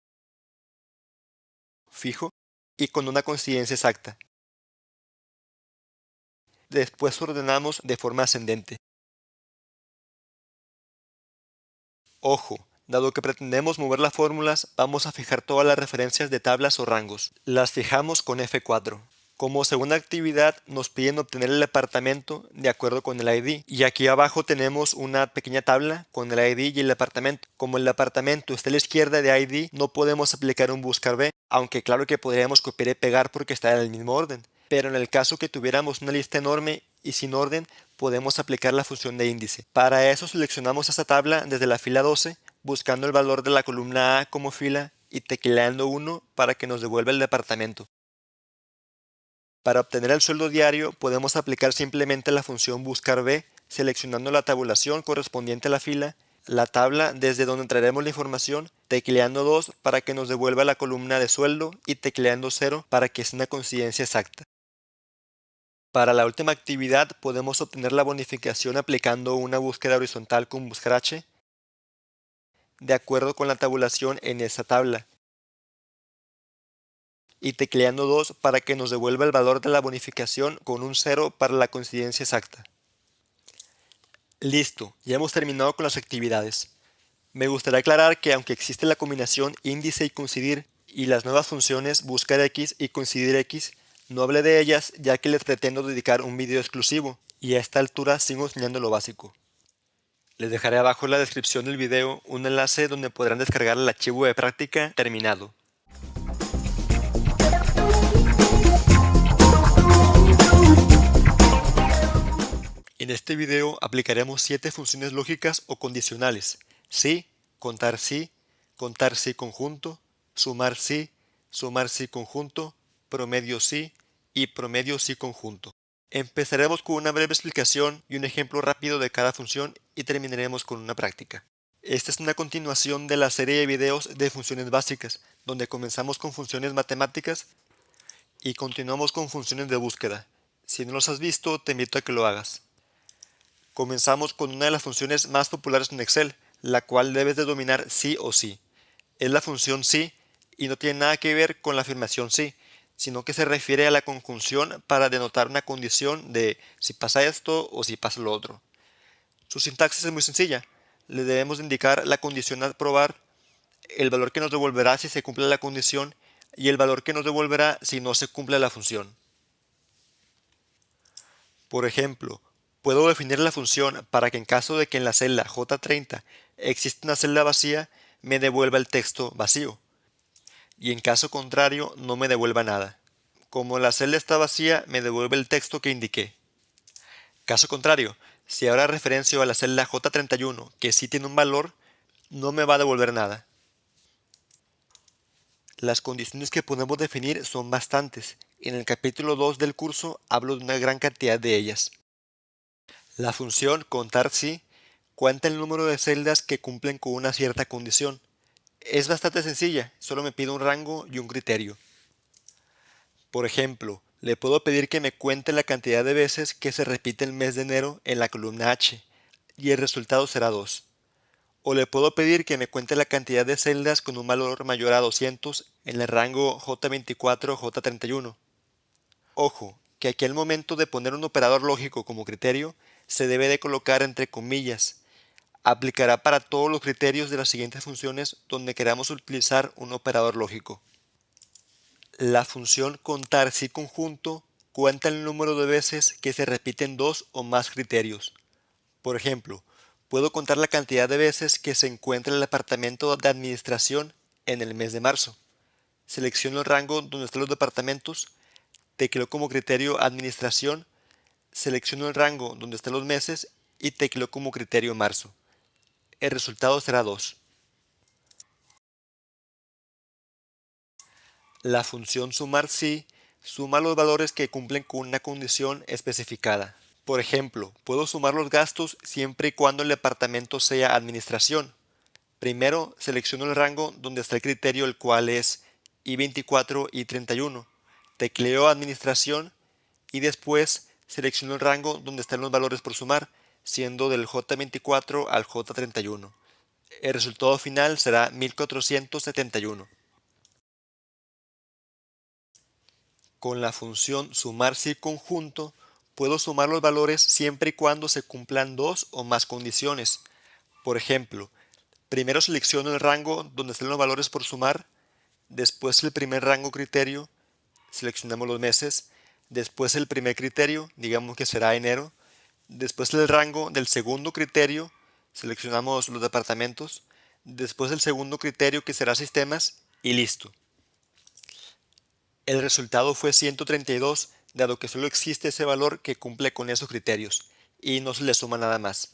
Speaker 1: fijo y con una coincidencia exacta. Después ordenamos de forma ascendente. Ojo, dado que pretendemos mover las fórmulas, vamos a fijar todas las referencias de tablas o rangos. Las fijamos con F4. Como segunda actividad nos piden obtener el departamento de acuerdo con el ID. Y aquí abajo tenemos una pequeña tabla con el ID y el departamento. Como el departamento está a la izquierda de ID, no podemos aplicar un buscar B, aunque claro que podríamos copiar y pegar porque está en el mismo orden. Pero en el caso que tuviéramos una lista enorme y sin orden, podemos aplicar la función de índice. Para eso seleccionamos esta tabla desde la fila 12, buscando el valor de la columna A como fila y tecleando 1 para que nos devuelva el departamento. Para obtener el sueldo diario podemos aplicar simplemente la función buscar B, seleccionando la tabulación correspondiente a la fila, la tabla desde donde traeremos la información, tecleando 2 para que nos devuelva la columna de sueldo y tecleando 0 para que sea una coincidencia exacta. Para la última actividad podemos obtener la bonificación aplicando una búsqueda horizontal con buscar H, de acuerdo con la tabulación en esa tabla, y tecleando 2 para que nos devuelva el valor de la bonificación con un 0 para la coincidencia exacta. Listo, ya hemos terminado con las actividades. Me gustaría aclarar que aunque existe la combinación índice y coincidir y las nuevas funciones buscar X y coincidir X, no hablé de ellas ya que les pretendo dedicar un video exclusivo y a esta altura sigo enseñando lo básico. Les dejaré abajo en la descripción del video un enlace donde podrán descargar el archivo de práctica terminado. En este video aplicaremos 7 funciones lógicas o condicionales: sí, conjunto, sumar sí conjunto, promedio sí y promedio sí conjunto. Empezaremos con una breve explicación y un ejemplo rápido de cada función y terminaremos con una práctica. Esta es una continuación de la serie de videos de funciones básicas, donde comenzamos con funciones matemáticas y continuamos con funciones de búsqueda. Si no los has visto, te invito a que lo hagas. Comenzamos con una de las funciones más populares en Excel, la cual debes de dominar sí o sí. Es la función sí y no tiene nada que ver con la afirmación sí, sino que se refiere a la conjunción para denotar una condición de si pasa esto o si pasa lo otro. Su sintaxis es muy sencilla. Le debemos indicar la condición a probar, el valor que nos devolverá si se cumple la condición y el valor que nos devolverá si no se cumple la función. Por ejemplo, puedo definir la función para que en caso de que en la celda J30 exista una celda vacía, me devuelva el texto vacío, y en caso contrario no me devuelva nada. Como la celda está vacía, me devuelve el texto que indiqué. Caso contrario, si ahora referencio a la celda J31 que sí tiene un valor, no me va a devolver nada. Las condiciones que podemos definir son bastantes. En el capítulo 2 del curso hablo de una gran cantidad de ellas. La función contar sí cuenta el número de celdas que cumplen con una cierta condición. Es bastante sencilla, solo me pide un rango y un criterio. Por ejemplo, le puedo pedir que me cuente la cantidad de veces que se repite el mes de enero en la columna H, y el resultado será 2. O le puedo pedir que me cuente la cantidad de celdas con un valor mayor a 200 en el rango J24-J31. Ojo, que aquí al momento de poner un operador lógico como criterio, se debe de colocar entre comillas. Aplicará para todos los criterios de las siguientes funciones donde queramos utilizar un operador lógico. La función contar sí conjunto cuenta el número de veces que se repiten dos o más criterios. Por ejemplo, puedo contar la cantidad de veces que se encuentra el departamento de administración en el mes de marzo. Selecciono el rango donde están los departamentos, tecleo como criterio administración, selecciono el rango donde están los meses y tecleo como criterio marzo. El resultado será 2. La función sumar sí suma los valores que cumplen con una condición especificada. Por ejemplo, puedo sumar los gastos siempre y cuando el departamento sea administración. Primero selecciono el rango donde está el criterio, el cual es I24 y 31. Tecleo administración y después selecciono el rango donde están los valores por sumar, siendo del J24 al J31. El resultado final será 1471. Con la función sumar sí conjunto, puedo sumar los valores siempre y cuando se cumplan dos o más condiciones. Por ejemplo, primero selecciono el rango donde están los valores por sumar, después el primer rango criterio, seleccionamos los meses, después el primer criterio, digamos que será enero, después el rango del segundo criterio, seleccionamos los departamentos, después el segundo criterio que será sistemas y listo. El resultado fue 132, dado que solo existe ese valor que cumple con esos criterios, y no se le suma nada más.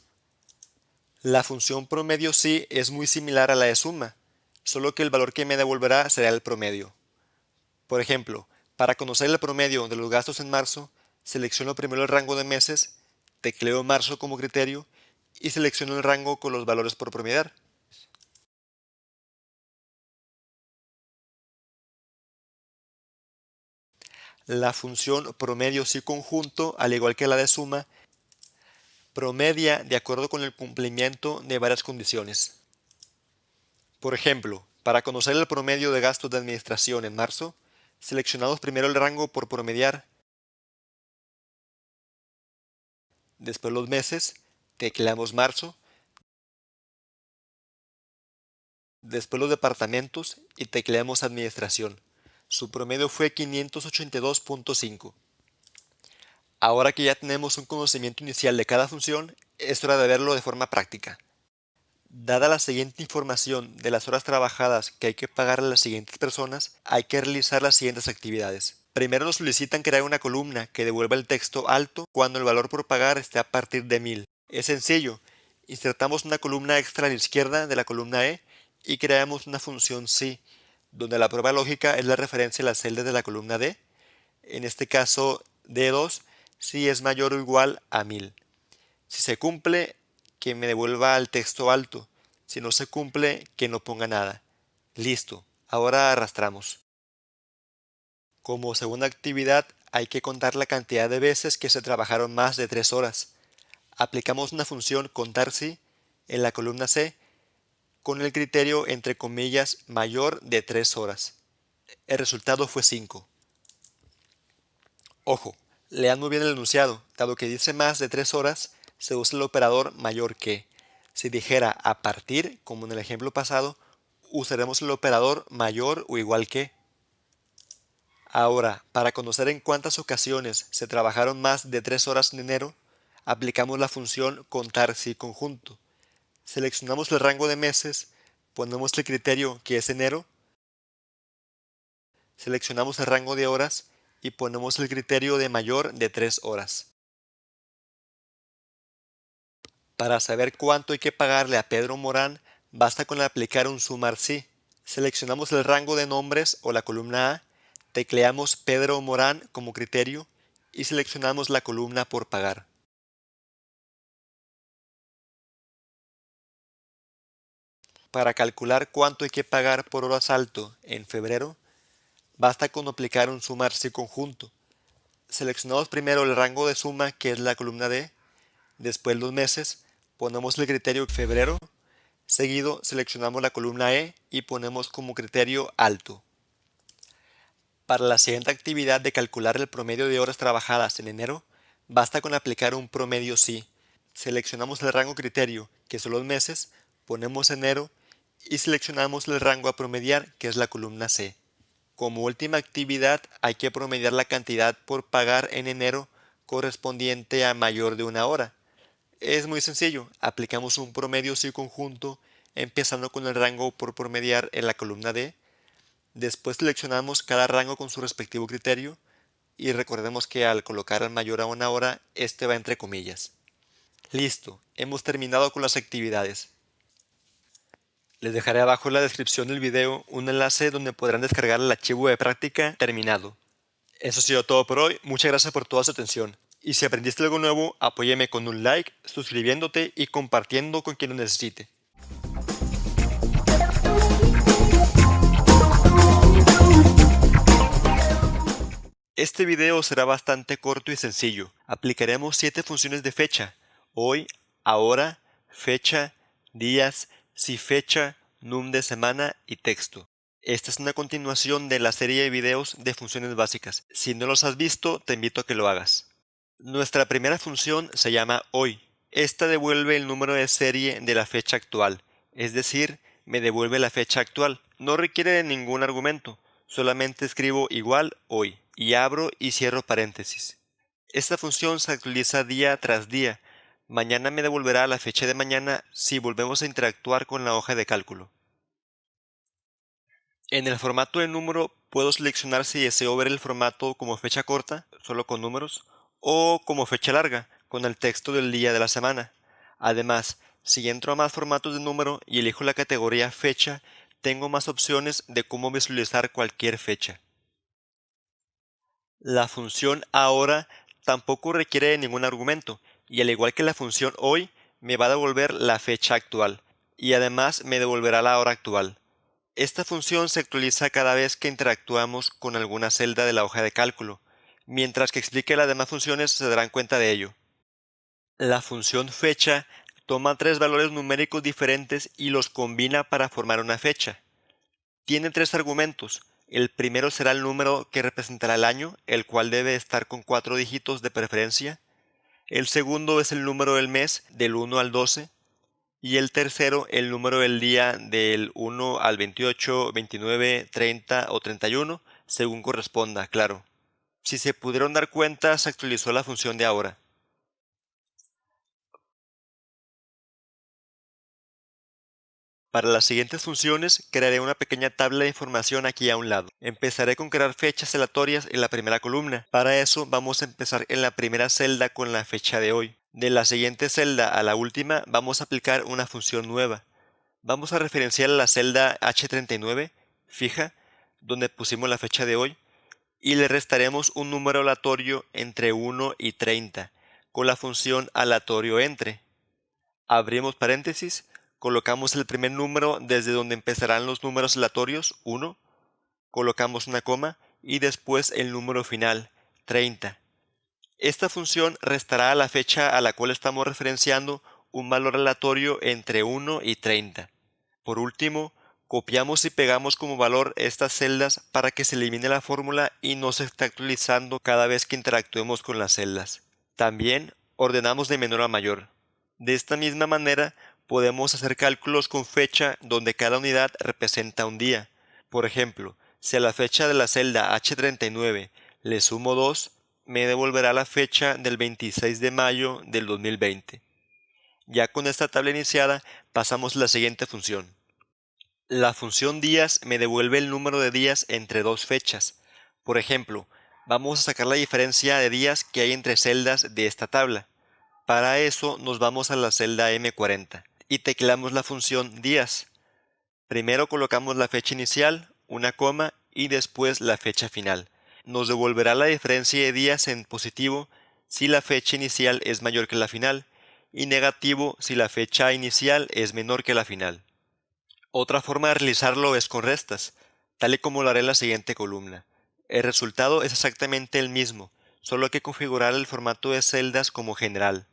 Speaker 1: La función promedio sí es muy similar a la de suma, solo que el valor que me devolverá será el promedio. Por ejemplo, para conocer el promedio de los gastos en marzo, selecciono primero el rango de meses, tecleo marzo como criterio y selecciono el rango con los valores por promediar. La función promedio sí conjunto, al igual que la de suma, promedia de acuerdo con el cumplimiento de varias condiciones. Por ejemplo, para conocer el promedio de gastos de administración en marzo, seleccionamos primero el rango por promediar, después los meses, tecleamos marzo, después los departamentos y tecleamos administración. Su promedio fue 582.5. Ahora que ya tenemos un conocimiento inicial de cada función, es hora de verlo de forma práctica. Dada la siguiente información de las horas trabajadas que hay que pagar a las siguientes personas, hay que realizar las siguientes actividades. Primero nos solicitan crear una columna que devuelva el texto alto cuando el valor por pagar esté a partir de 1000. Es sencillo, insertamos una columna extra a la izquierda de la columna E y creamos una función sí, donde la prueba lógica es la referencia a las celdas de la columna D en este caso D2, si es mayor o igual a 1000. Si se cumple, que me devuelva el texto alto. Si no se cumple, que no ponga nada. Listo, ahora arrastramos. Como segunda actividad, hay que contar la cantidad de veces que se trabajaron más de 3 horas. Aplicamos una función contar si en la columna C con el criterio entre comillas mayor de 3 horas. El resultado fue 5. Ojo, lean muy bien el enunciado. Dado que dice más de 3 horas, se usa el operador mayor que. Si dijera a partir, como en el ejemplo pasado, usaremos el operador mayor o igual que. Ahora, para conocer en cuántas ocasiones se trabajaron más de 3 horas en enero, aplicamos la función contar si conjunto. Seleccionamos el rango de meses, ponemos el criterio que es enero, seleccionamos el rango de horas y ponemos el criterio de mayor de 3 horas. Para saber cuánto hay que pagarle a Pedro Morán, basta con aplicar un sumar si. Seleccionamos el rango de nombres o la columna A, tecleamos Pedro Morán como criterio y seleccionamos la columna por pagar. Para calcular cuánto hay que pagar por hora salto en febrero, basta con aplicar un sumar si conjunto. Seleccionamos primero el rango de suma, que es la columna D, después los meses, ponemos el criterio febrero, seguido seleccionamos la columna E y ponemos como criterio alto. Para la siguiente actividad de calcular el promedio de horas trabajadas en enero, basta con aplicar un promedio sí. Seleccionamos el rango criterio, que son los meses, ponemos enero y seleccionamos el rango a promediar, que es la columna C. Como última actividad, hay que promediar la cantidad por pagar en enero correspondiente a mayor de una hora. Es muy sencillo, aplicamos un promedio sí conjunto, empezando con el rango por promediar en la columna D. Después seleccionamos cada rango con su respectivo criterio y recordemos que al colocar el mayor a una hora, este va entre comillas. Listo, hemos terminado con las actividades. Les dejaré abajo en la descripción del video un enlace donde podrán descargar el archivo de práctica terminado. Eso ha sido todo por hoy, muchas gracias por toda su atención. Y si aprendiste algo nuevo, apóyeme con un like, suscribiéndote y compartiendo con quien lo necesite. Este video será bastante corto y sencillo. Aplicaremos 7 funciones de fecha: hoy, ahora, fecha, días, si fecha, num de semana y texto. Esta es una continuación de la serie de videos de funciones básicas. Si no los has visto, te invito a que lo hagas. Nuestra primera función se llama hoy. Esta devuelve el número de serie de la fecha actual, es decir, me devuelve la fecha actual. No requiere de ningún argumento, solamente escribo igual hoy y abro y cierro paréntesis. Esta función se actualiza día tras día. Mañana me devolverá la fecha de mañana si volvemos a interactuar con la hoja de cálculo. En el formato de número puedo seleccionar si deseo ver el formato como fecha corta, solo con números, o como fecha larga, con el texto del día de la semana. Además, si entro a más formatos de número y elijo la categoría fecha, tengo más opciones de cómo visualizar cualquier fecha. La función ahora tampoco requiere de ningún argumento, y al igual que la función hoy, me va a devolver la fecha actual, y además me devolverá la hora actual. Esta función se actualiza cada vez que interactuamos con alguna celda de la hoja de cálculo. Mientras que explique las demás funciones se darán cuenta de ello. La función fecha toma 3 valores numéricos diferentes y los combina para formar una fecha. Tiene 3 argumentos. El primero será el número que representará el año, el cual debe estar con 4 dígitos de preferencia. El segundo es el número del mes, del 1 al 12. Y el tercero, el número del día del 1 al 28, 29, 30 o 31, según corresponda, claro. Si se pudieron dar cuenta, se actualizó la función de ahora. Para las siguientes funciones, crearé una pequeña tabla de información aquí a un lado. Empezaré con crear fechas aleatorias en la primera columna. Para eso, vamos a empezar en la primera celda con la fecha de hoy. De la siguiente celda a la última, vamos a aplicar una función nueva. Vamos a referenciar la celda H39, fija, donde pusimos la fecha de hoy, y le restaremos un número aleatorio entre 1 y 30 con la función aleatorio entre. Abrimos paréntesis, colocamos el primer número desde donde empezarán los números aleatorios, 1, colocamos una coma y después el número final, 30. Esta función restará a la fecha a la cual estamos referenciando un valor aleatorio entre 1 y 30. Por último, copiamos y pegamos como valor estas celdas para que se elimine la fórmula y no se esté actualizando cada vez que interactuemos con las celdas. También ordenamos de menor a mayor. De esta misma manera, podemos hacer cálculos con fecha donde cada unidad representa un día. Por ejemplo, si a la fecha de la celda H39 le sumo 2, me devolverá la fecha del 26 de mayo del 2020. Ya con esta tabla iniciada, pasamos a la siguiente función. La función días me devuelve el número de días entre dos fechas. Por ejemplo, vamos a sacar la diferencia de días que hay entre celdas de esta tabla. Para eso nos vamos a la celda M40 y tecleamos la función días. Primero colocamos la fecha inicial, una coma y después la fecha final. Nos devolverá la diferencia de días en positivo si la fecha inicial es mayor que la final y negativo si la fecha inicial es menor que la final. Otra forma de realizarlo es con restas, tal y como lo haré en la siguiente columna. El resultado es exactamente el mismo, solo hay que configurar el formato de celdas como general.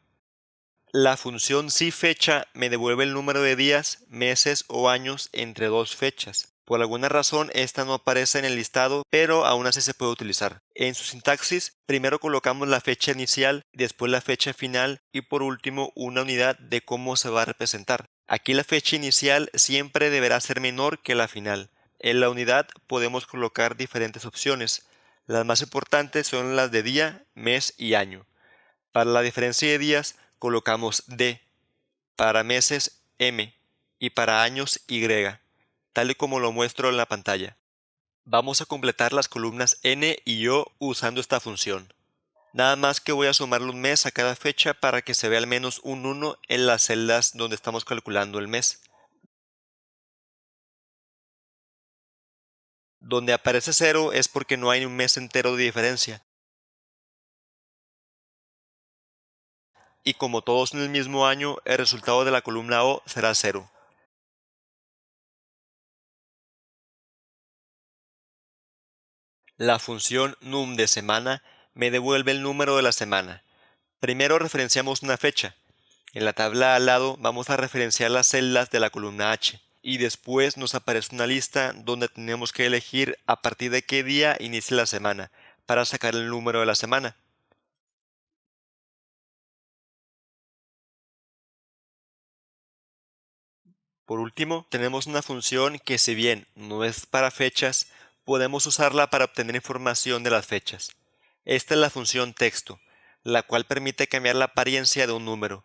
Speaker 1: La función si-fecha me devuelve el número de días, meses o años entre dos fechas. Por alguna razón esta no aparece en el listado, pero aún así se puede utilizar. En su sintaxis, primero colocamos la fecha inicial, después la fecha final y por último una unidad de cómo se va a representar. Aquí la fecha inicial siempre deberá ser menor que la final. En la unidad podemos colocar diferentes opciones. Las más importantes son las de día, mes y año. Para la diferencia de días colocamos D, para meses M y para años Y, tal y como lo muestro en la pantalla. Vamos a completar las columnas N y O usando esta función. Nada más que voy a sumarle un mes a cada fecha para que se vea al menos un 1 en las celdas donde estamos calculando el mes. Donde aparece 0 es porque no hay un mes entero de diferencia. Y como todos en el mismo año, el resultado de la columna O será 0. La función num de semana me devuelve el número de la semana. Primero referenciamos una fecha. En la tabla al lado vamos a referenciar las celdas de la columna H. Y después nos aparece una lista donde tenemos que elegir a partir de qué día inicia la semana para sacar el número de la semana. Por último, tenemos una función que, si bien no es para fechas, podemos usarla para obtener información de las fechas. Esta es la función texto, la cual permite cambiar la apariencia de un número.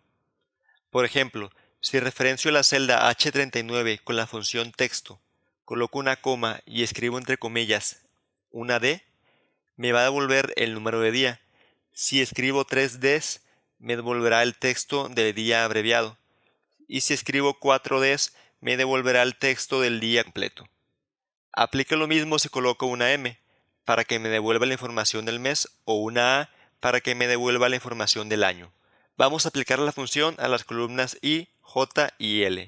Speaker 1: Por ejemplo, si referencio la celda H39 con la función texto, coloco una coma y escribo entre comillas una D, me va a devolver el número de día. Si escribo 3 Ds, me devolverá el texto del día abreviado. Y si escribo 4 Ds, me devolverá el texto del día completo. Aplica lo mismo si coloco una M, para que me devuelva la información del mes, o una A, para que me devuelva la información del año. Vamos a aplicar la función a las columnas I, J y L.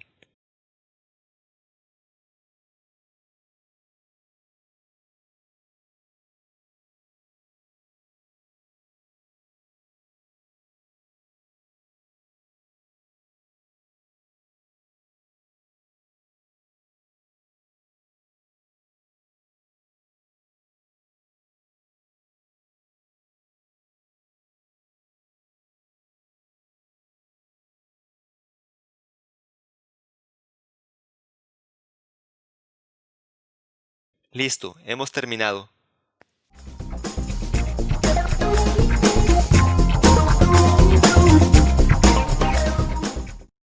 Speaker 1: Listo, hemos terminado.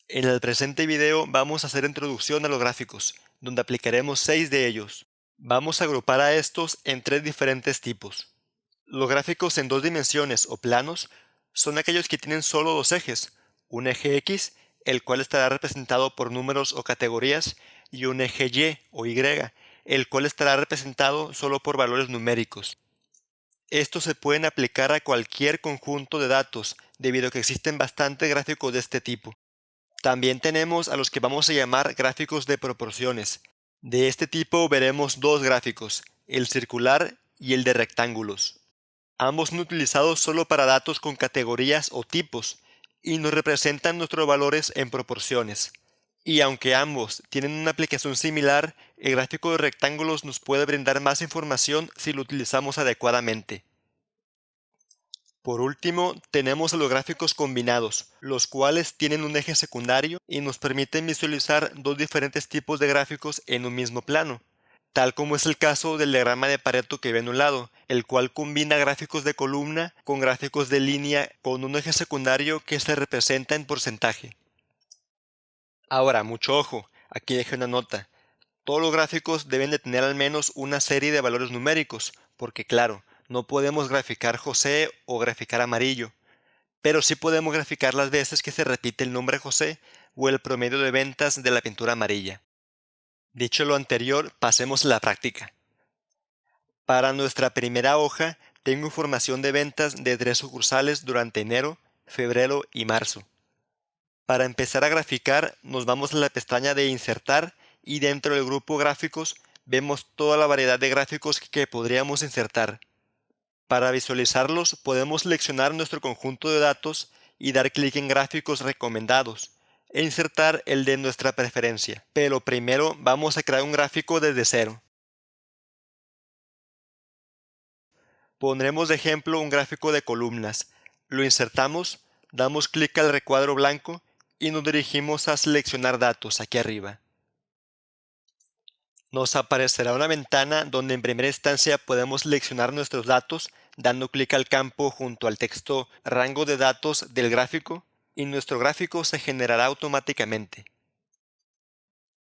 Speaker 1: En el presente video vamos a hacer introducción a los gráficos, donde aplicaremos 6 de ellos. Vamos a agrupar a estos en 3 diferentes tipos. Los gráficos en 2 dimensiones o planos son aquellos que tienen solo dos ejes, un eje X, el cual estará representado por números o categorías, y un eje Y o Y, el cual estará representado solo por valores numéricos. Estos se pueden aplicar a cualquier conjunto de datos, debido a que existen bastantes gráficos de este tipo. También tenemos a los que vamos a llamar gráficos de proporciones. De este tipo veremos dos gráficos, el circular y el de rectángulos. Ambos son utilizados solo para datos con categorías o tipos y nos representan nuestros valores en proporciones. Y aunque ambos tienen una aplicación similar, el gráfico de rectángulos nos puede brindar más información si lo utilizamos adecuadamente. Por último, tenemos los gráficos combinados, los cuales tienen un eje secundario y nos permiten visualizar dos diferentes tipos de gráficos en un mismo plano, tal como es el caso del diagrama de Pareto que ve en un lado, el cual combina gráficos de columna con gráficos de línea con un eje secundario que se representa en porcentaje. Ahora, mucho ojo, aquí dejé una nota. Todos los gráficos deben de tener al menos una serie de valores numéricos, porque claro, no podemos graficar José o graficar amarillo, pero sí podemos graficar las veces que se repite el nombre José o el promedio de ventas de la pintura amarilla. Dicho lo anterior, pasemos a la práctica. Para nuestra primera hoja, tengo información de ventas de 3 sucursales durante enero, febrero y marzo. Para empezar a graficar, nos vamos a la pestaña de Insertar y dentro del grupo Gráficos vemos toda la variedad de gráficos que podríamos insertar. Para visualizarlos, podemos seleccionar nuestro conjunto de datos y dar clic en Gráficos recomendados e insertar el de nuestra preferencia. Pero primero vamos a crear un gráfico desde cero. Pondremos de ejemplo un gráfico de columnas. Lo insertamos, damos clic al recuadro blanco y nos dirigimos a seleccionar datos aquí arriba. Nos aparecerá una ventana donde en primera instancia podemos seleccionar nuestros datos dando clic al campo junto al texto Rango de datos del gráfico y nuestro gráfico se generará automáticamente.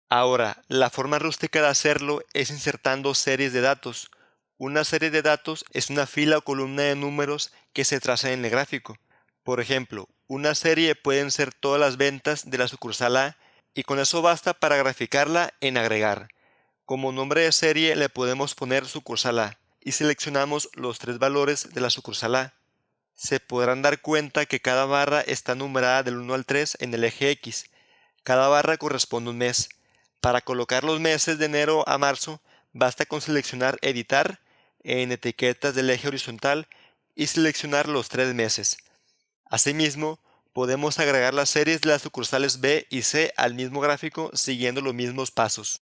Speaker 1: Ahora, la forma rústica de hacerlo es insertando series de datos. Una serie de datos es una fila o columna de números que se traza en el gráfico. Por ejemplo, una serie pueden ser todas las ventas de la sucursal A y con eso basta para graficarla en agregar. Como nombre de serie le podemos poner sucursal A y seleccionamos los 3 valores de la sucursal A. Se podrán dar cuenta que cada barra está numerada del 1 al 3 en el eje X. Cada barra corresponde a un mes. Para colocar los meses de enero a marzo, basta con seleccionar Editar en etiquetas del eje horizontal y seleccionar los 3 meses. Asimismo, podemos agregar las series de las sucursales B y C al mismo gráfico siguiendo los mismos pasos.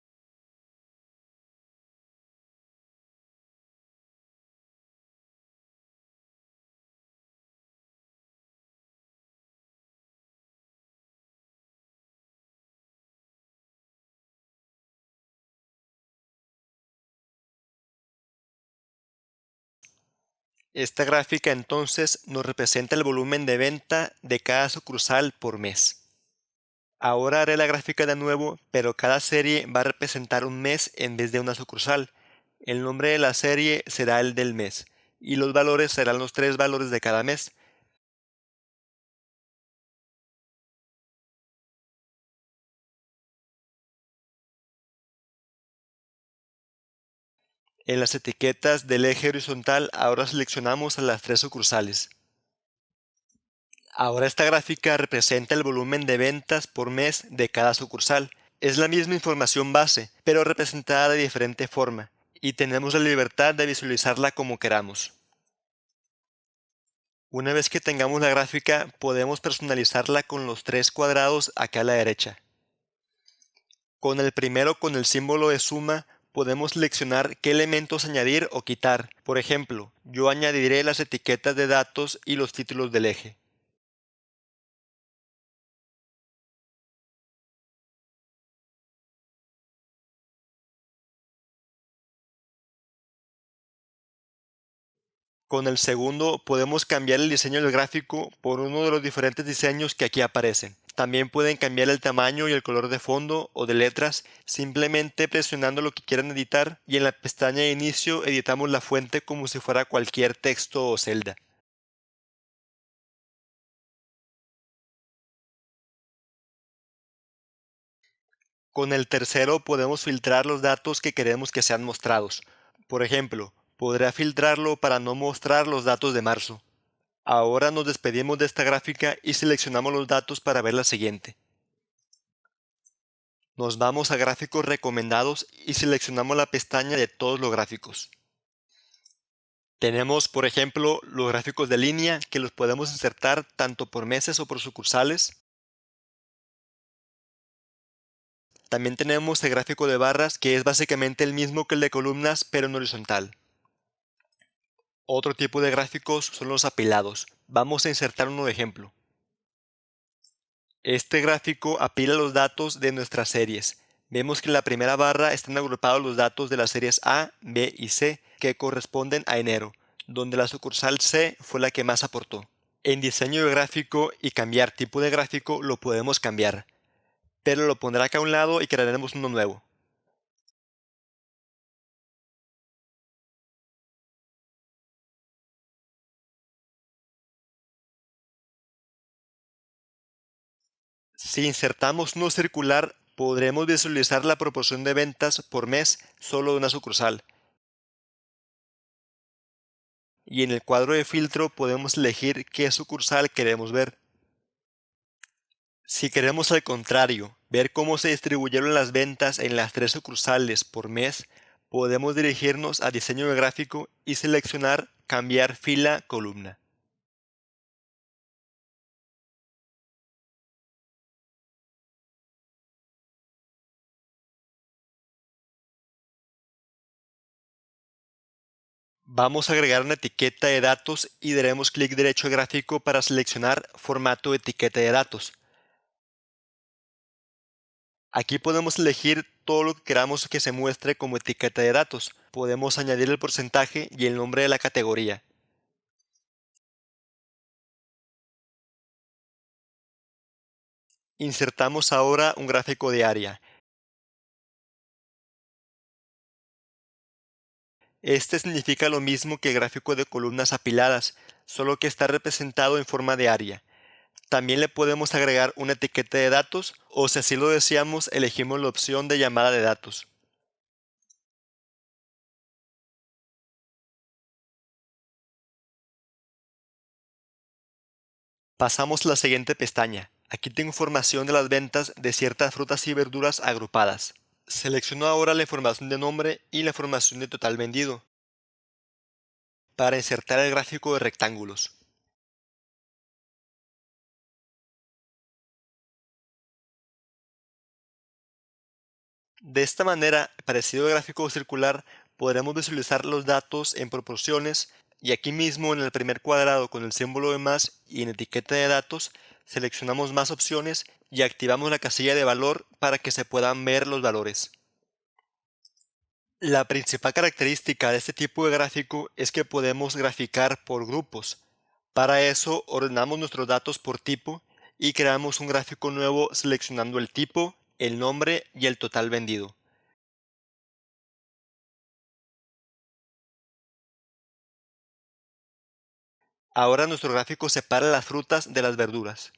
Speaker 1: Esta gráfica entonces nos representa el volumen de venta de cada sucursal por mes. Ahora haré la gráfica de nuevo, pero cada serie va a representar un mes en vez de una sucursal. El nombre de la serie será el del mes, y los valores serán los 3 valores de cada mes. En las etiquetas del eje horizontal ahora seleccionamos a las 3 sucursales. Ahora esta gráfica representa el volumen de ventas por mes de cada sucursal. Es la misma información base, pero representada de diferente forma, y tenemos la libertad de visualizarla como queramos. Una vez que tengamos la gráfica, podemos personalizarla con los 3 cuadrados acá a la derecha. Con el primero, con el símbolo de suma, podemos seleccionar qué elementos añadir o quitar. Por ejemplo, yo añadiré las etiquetas de datos y los títulos del eje. Con el segundo podemos cambiar el diseño del gráfico por uno de los diferentes diseños que aquí aparecen. También pueden cambiar el tamaño y el color de fondo o de letras simplemente presionando lo que quieran editar y en la pestaña de inicio editamos la fuente como si fuera cualquier texto o celda. Con el tercero podemos filtrar los datos que queremos que sean mostrados. Por ejemplo, Podrá filtrarlo para no mostrar los datos de marzo. Ahora nos despedimos de esta gráfica y seleccionamos los datos para ver la siguiente. Nos vamos a gráficos recomendados y seleccionamos la pestaña de todos los gráficos. Tenemos, por ejemplo, los gráficos de línea que los podemos insertar tanto por meses o por sucursales. También tenemos el gráfico de barras, que es básicamente el mismo que el de columnas, pero en horizontal. Otro tipo de gráficos son los apilados. Vamos a insertar uno de ejemplo. Este gráfico apila los datos de nuestras series. Vemos que en la primera barra están agrupados los datos de las series A, B y C, que corresponden a enero, donde la sucursal C fue la que más aportó. En diseño de gráfico y cambiar tipo de gráfico lo podemos cambiar, pero lo pondré acá a un lado y crearemos uno nuevo. Si insertamos uno circular, podremos visualizar la proporción de ventas por mes solo de una sucursal. Y en el cuadro de filtro podemos elegir qué sucursal queremos ver. Si queremos al contrario, ver cómo se distribuyeron las ventas en las 3 sucursales por mes, podemos dirigirnos a diseño de gráfico y seleccionar cambiar fila columna. Vamos a agregar una etiqueta de datos y daremos clic derecho al gráfico para seleccionar formato de etiqueta de datos. Aquí podemos elegir todo lo que queramos que se muestre como etiqueta de datos. Podemos añadir el porcentaje y el nombre de la categoría. Insertamos ahora un gráfico de área. Este significa lo mismo que el gráfico de columnas apiladas, solo que está representado en forma de área. También le podemos agregar una etiqueta de datos o, si así lo deseamos, elegimos la opción de llamada de datos. Pasamos a la siguiente pestaña. Aquí tengo información de las ventas de ciertas frutas y verduras agrupadas. Selecciono ahora la información de nombre y la información de total vendido para insertar el gráfico de rectángulos. De esta manera, parecido al gráfico circular, podremos visualizar los datos en proporciones y aquí mismo en el primer cuadrado con el símbolo de más y en etiqueta de datos, seleccionamos más opciones y activamos la casilla de valor para que se puedan ver los valores. La principal característica de este tipo de gráfico es que podemos graficar por grupos. Para eso ordenamos nuestros datos por tipo y creamos un gráfico nuevo seleccionando el tipo, el nombre y el total vendido. Ahora nuestro gráfico separa las frutas de las verduras.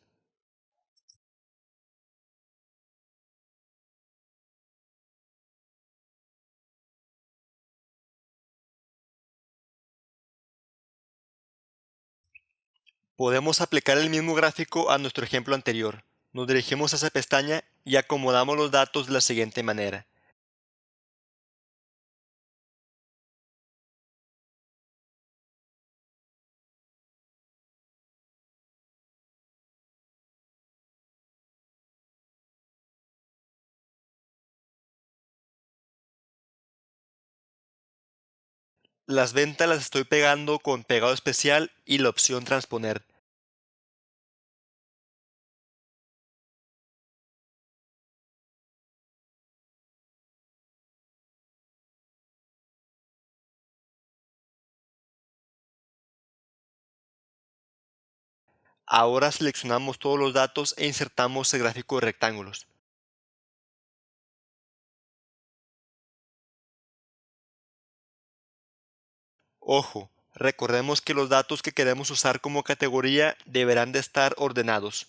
Speaker 1: Podemos aplicar el mismo gráfico a nuestro ejemplo anterior. Nos dirigimos a esa pestaña y acomodamos los datos de la siguiente manera. Las ventas las estoy pegando con pegado especial y la opción transponer. Ahora seleccionamos todos los datos e insertamos el gráfico de rectángulos. Ojo, recordemos que los datos que queremos usar como categoría deberán de estar ordenados.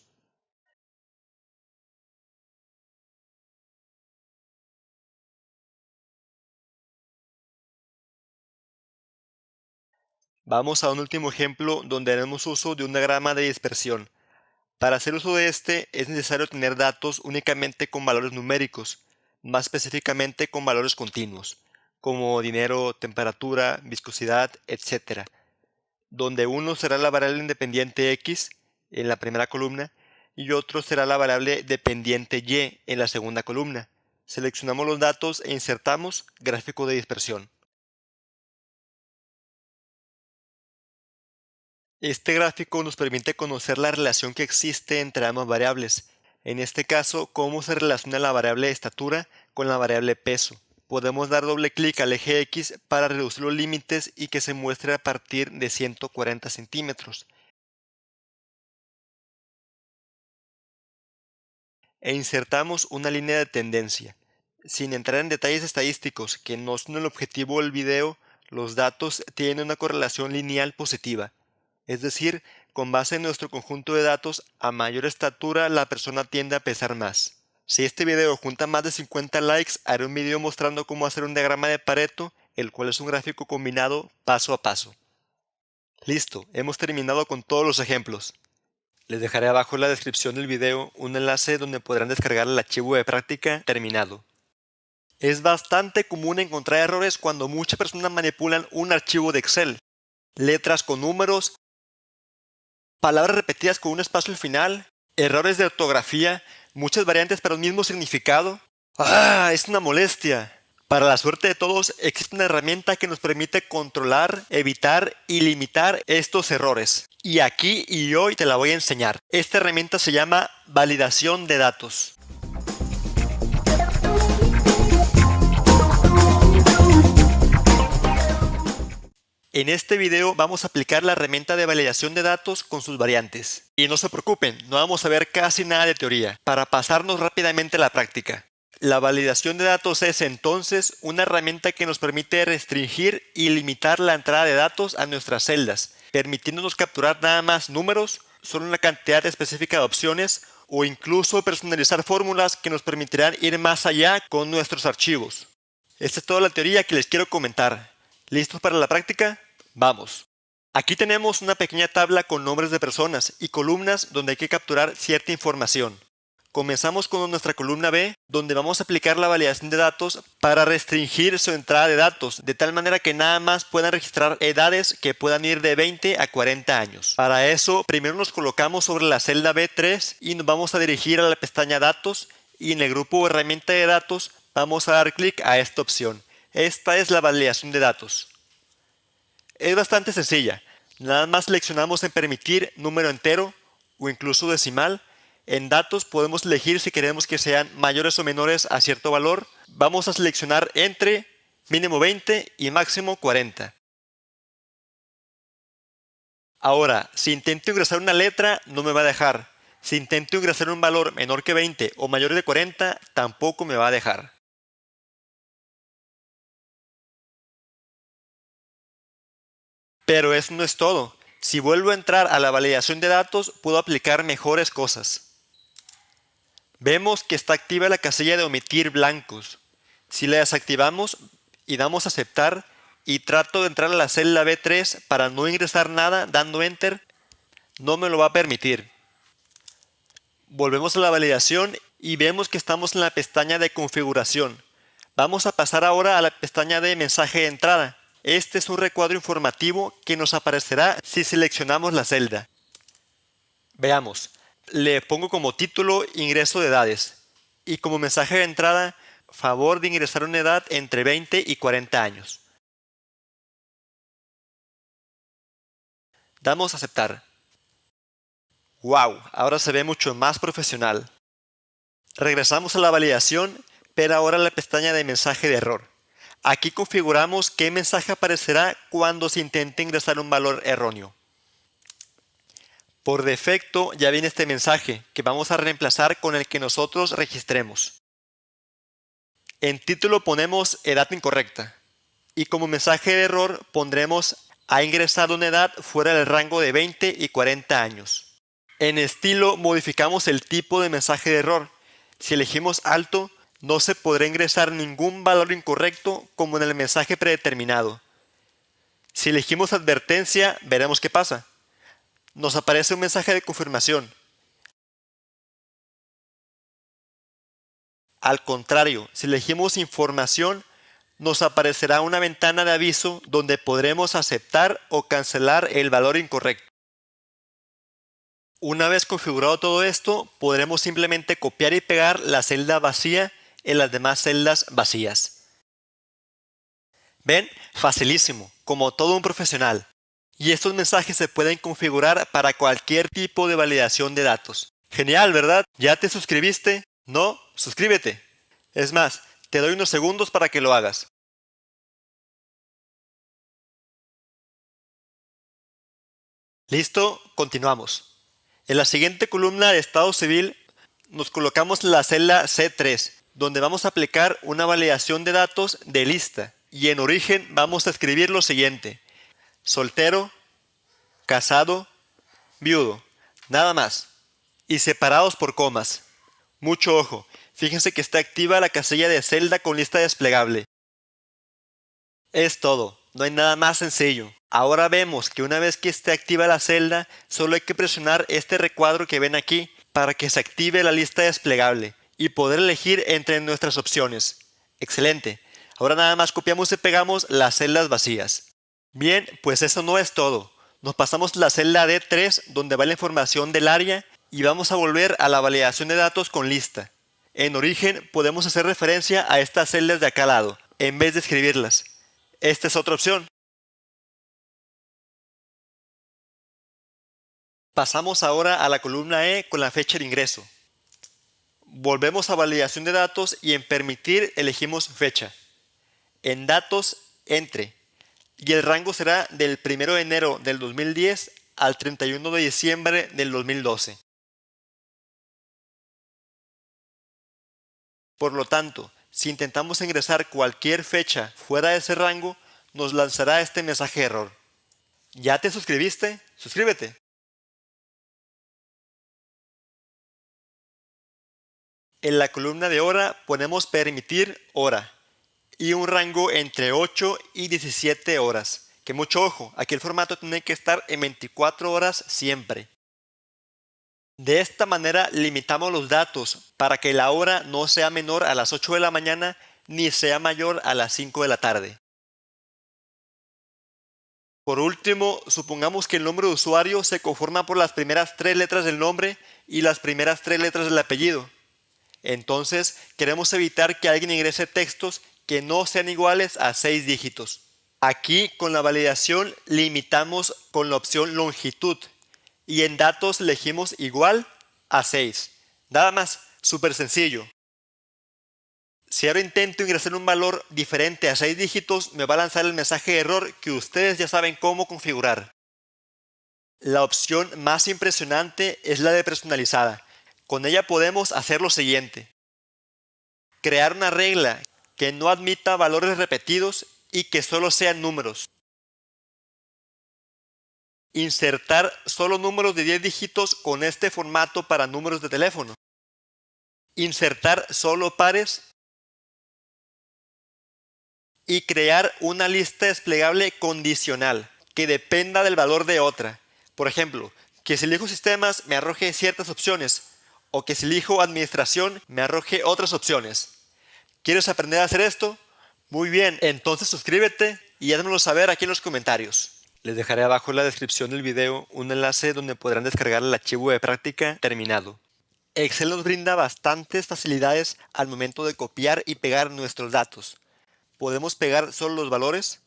Speaker 1: Vamos a un último ejemplo donde haremos uso de un diagrama de dispersión. Para hacer uso de este es necesario tener datos únicamente con valores numéricos, más específicamente con valores continuos, como dinero, temperatura, viscosidad, etc., donde uno será la variable independiente x en la primera columna y otro será la variable dependiente y en la segunda columna. Seleccionamos los datos e insertamos gráfico de dispersión. Este gráfico nos permite conocer la relación que existe entre ambas variables. En este caso, cómo se relaciona la variable estatura con la variable peso. Podemos dar doble clic al eje X para reducir los límites y que se muestre a partir de 140 centímetros. E insertamos una línea de tendencia. Sin entrar en detalles estadísticos que no son el objetivo del video, los datos tienen una correlación lineal positiva. Es decir, con base en nuestro conjunto de datos, a mayor estatura la persona tiende a pesar más. Si este video junta más de 50 likes, haré un video mostrando cómo hacer un diagrama de Pareto, el cual es un gráfico combinado paso a paso. Listo, hemos terminado con todos los ejemplos. Les dejaré abajo en la descripción del video un enlace donde podrán descargar el archivo de práctica terminado. Es bastante común encontrar errores cuando muchas personas manipulan un archivo de Excel. Letras con números, palabras repetidas con un espacio al final, errores de ortografía, muchas variantes para un mismo significado. ¡Ah! Es una molestia. Para la suerte de todos, existe una herramienta que nos permite controlar, evitar y limitar estos errores. Y aquí y hoy te la voy a enseñar. Esta herramienta se llama validación de datos. En este video vamos a aplicar la herramienta de validación de datos con sus variantes. Y no se preocupen, no vamos a ver casi nada de teoría, para pasarnos rápidamente a la práctica. La validación de datos es entonces una herramienta que nos permite restringir y limitar la entrada de datos a nuestras celdas, permitiéndonos capturar nada más números, solo una cantidad específica de opciones o incluso personalizar fórmulas que nos permitirán ir más allá con nuestros archivos. Esta es toda la teoría que les quiero comentar. ¿Listos para la práctica? Vamos. Aquí tenemos una pequeña tabla con nombres de personas y columnas donde hay que capturar cierta información. Comenzamos con nuestra columna B, donde vamos a aplicar la validación de datos para restringir su entrada de datos, de tal manera que nada más puedan registrar edades que puedan ir de 20 a 40 años. Para eso, primero nos colocamos sobre la celda B3 y nos vamos a dirigir a la pestaña Datos y en el grupo Herramienta de datos vamos a dar clic a esta opción. Esta es la validación de datos. Es bastante sencilla. Nada más seleccionamos en Permitir número entero o incluso decimal. En datos podemos elegir si queremos que sean mayores o menores a cierto valor. Vamos a seleccionar entre mínimo 20 y máximo 40. Ahora, si intento ingresar una letra, no me va a dejar. Si intento ingresar un valor menor que 20 o mayor de 40, tampoco me va a dejar. Pero eso no es todo. Si vuelvo a entrar a la validación de datos, puedo aplicar mejores cosas. Vemos que está activa la casilla de omitir blancos. Si la desactivamos y damos a aceptar y trato de entrar a la celda B3 para no ingresar nada dando enter, no me lo va a permitir. Volvemos a la validación y vemos que estamos en la pestaña de configuración. Vamos a pasar ahora a la pestaña de mensaje de entrada. Este es un recuadro informativo que nos aparecerá si seleccionamos la celda. Veamos. Le pongo como título ingreso de edades y como mensaje de entrada favor de ingresar una edad entre 20 y 40 años. Damos a aceptar. ¡Wow! Ahora se ve mucho más profesional. Regresamos a la validación, pero ahora a la pestaña de mensaje de error. Aquí configuramos qué mensaje aparecerá cuando se intente ingresar un valor erróneo. Por defecto ya viene este mensaje que vamos a reemplazar con el que nosotros registremos. En título ponemos edad incorrecta y como mensaje de error pondremos ha ingresado una edad fuera del rango de 20 y 40 años. En estilo modificamos el tipo de mensaje de error. Si elegimos alto, no se podrá ingresar ningún valor incorrecto como en el mensaje predeterminado. Si elegimos advertencia, veremos qué pasa. Nos aparece un mensaje de confirmación. Al contrario, si elegimos información, nos aparecerá una ventana de aviso donde podremos aceptar o cancelar el valor incorrecto. Una vez configurado todo esto, podremos simplemente copiar y pegar la celda vacía en las demás celdas vacías. ¿Ven? Facilísimo, como todo un profesional. Y estos mensajes se pueden configurar para cualquier tipo de validación de datos. Genial, ¿verdad? ¿Ya te suscribiste? ¿No? Suscríbete. Es más, te doy unos segundos para que lo hagas. ¿Listo? Continuamos. En la siguiente columna de estado civil nos colocamos la celda C3, donde vamos a aplicar una validación de datos de lista. Y en origen vamos a escribir lo siguiente: soltero, casado, viudo, nada más. Y separados por comas. Mucho ojo, fíjense que está activa la casilla de celda con lista desplegable. Es todo, no hay nada más sencillo. Ahora vemos que una vez que esté activa la celda, solo hay que presionar este recuadro que ven aquí para que se active la lista desplegable y poder elegir entre nuestras opciones. Excelente. Ahora nada más copiamos y pegamos las celdas vacías. Bien, pues eso no es todo. Nos pasamos la celda D3 donde va la información del área y vamos a volver a la validación de datos con lista. En origen podemos hacer referencia a estas celdas de acá al lado, en vez de escribirlas. Esta es otra opción. Pasamos ahora a la columna E con la fecha de ingreso. Volvemos a validación de datos y en permitir elegimos fecha. En datos, entre. Y el rango será del 1 de enero del 2010 al 31 de diciembre del 2012. Por lo tanto, si intentamos ingresar cualquier fecha fuera de ese rango, nos lanzará este mensaje de error. ¿Ya te suscribiste? Suscríbete. En la columna de hora ponemos permitir hora y un rango entre 8 y 17 horas. Que mucho ojo, aquí el formato tiene que estar en 24 horas siempre. De esta manera limitamos los datos para que la hora no sea menor a las 8 de la mañana ni sea mayor a las 5 de la tarde. Por último, supongamos que el nombre de usuario se conforma por las primeras 3 letras del nombre y las primeras 3 letras del apellido. Entonces, queremos evitar que alguien ingrese textos que no sean iguales a 6 dígitos. Aquí, con la validación, limitamos con la opción longitud y en datos elegimos igual a 6. Nada más, súper sencillo. Si ahora intento ingresar un valor diferente a 6 dígitos, me va a lanzar el mensaje de error que ustedes ya saben cómo configurar. La opción más impresionante es la de personalizada. Con ella podemos hacer lo siguiente: crear una regla que no admita valores repetidos y que solo sean números. Insertar solo números de 10 dígitos con este formato para números de teléfono. Insertar solo pares. Y crear una lista desplegable condicional que dependa del valor de otra. Por ejemplo, que si elijo sistemas me arroje ciertas opciones o que si elijo administración me arroje otras opciones. ¿Quieres aprender a hacer esto? Muy bien, entonces suscríbete y házmelo saber aquí en los comentarios. Les dejaré abajo en la descripción del video un enlace donde podrán descargar el archivo de práctica terminado. Excel nos brinda bastantes facilidades al momento de copiar y pegar nuestros datos. Podemos pegar solo los valores,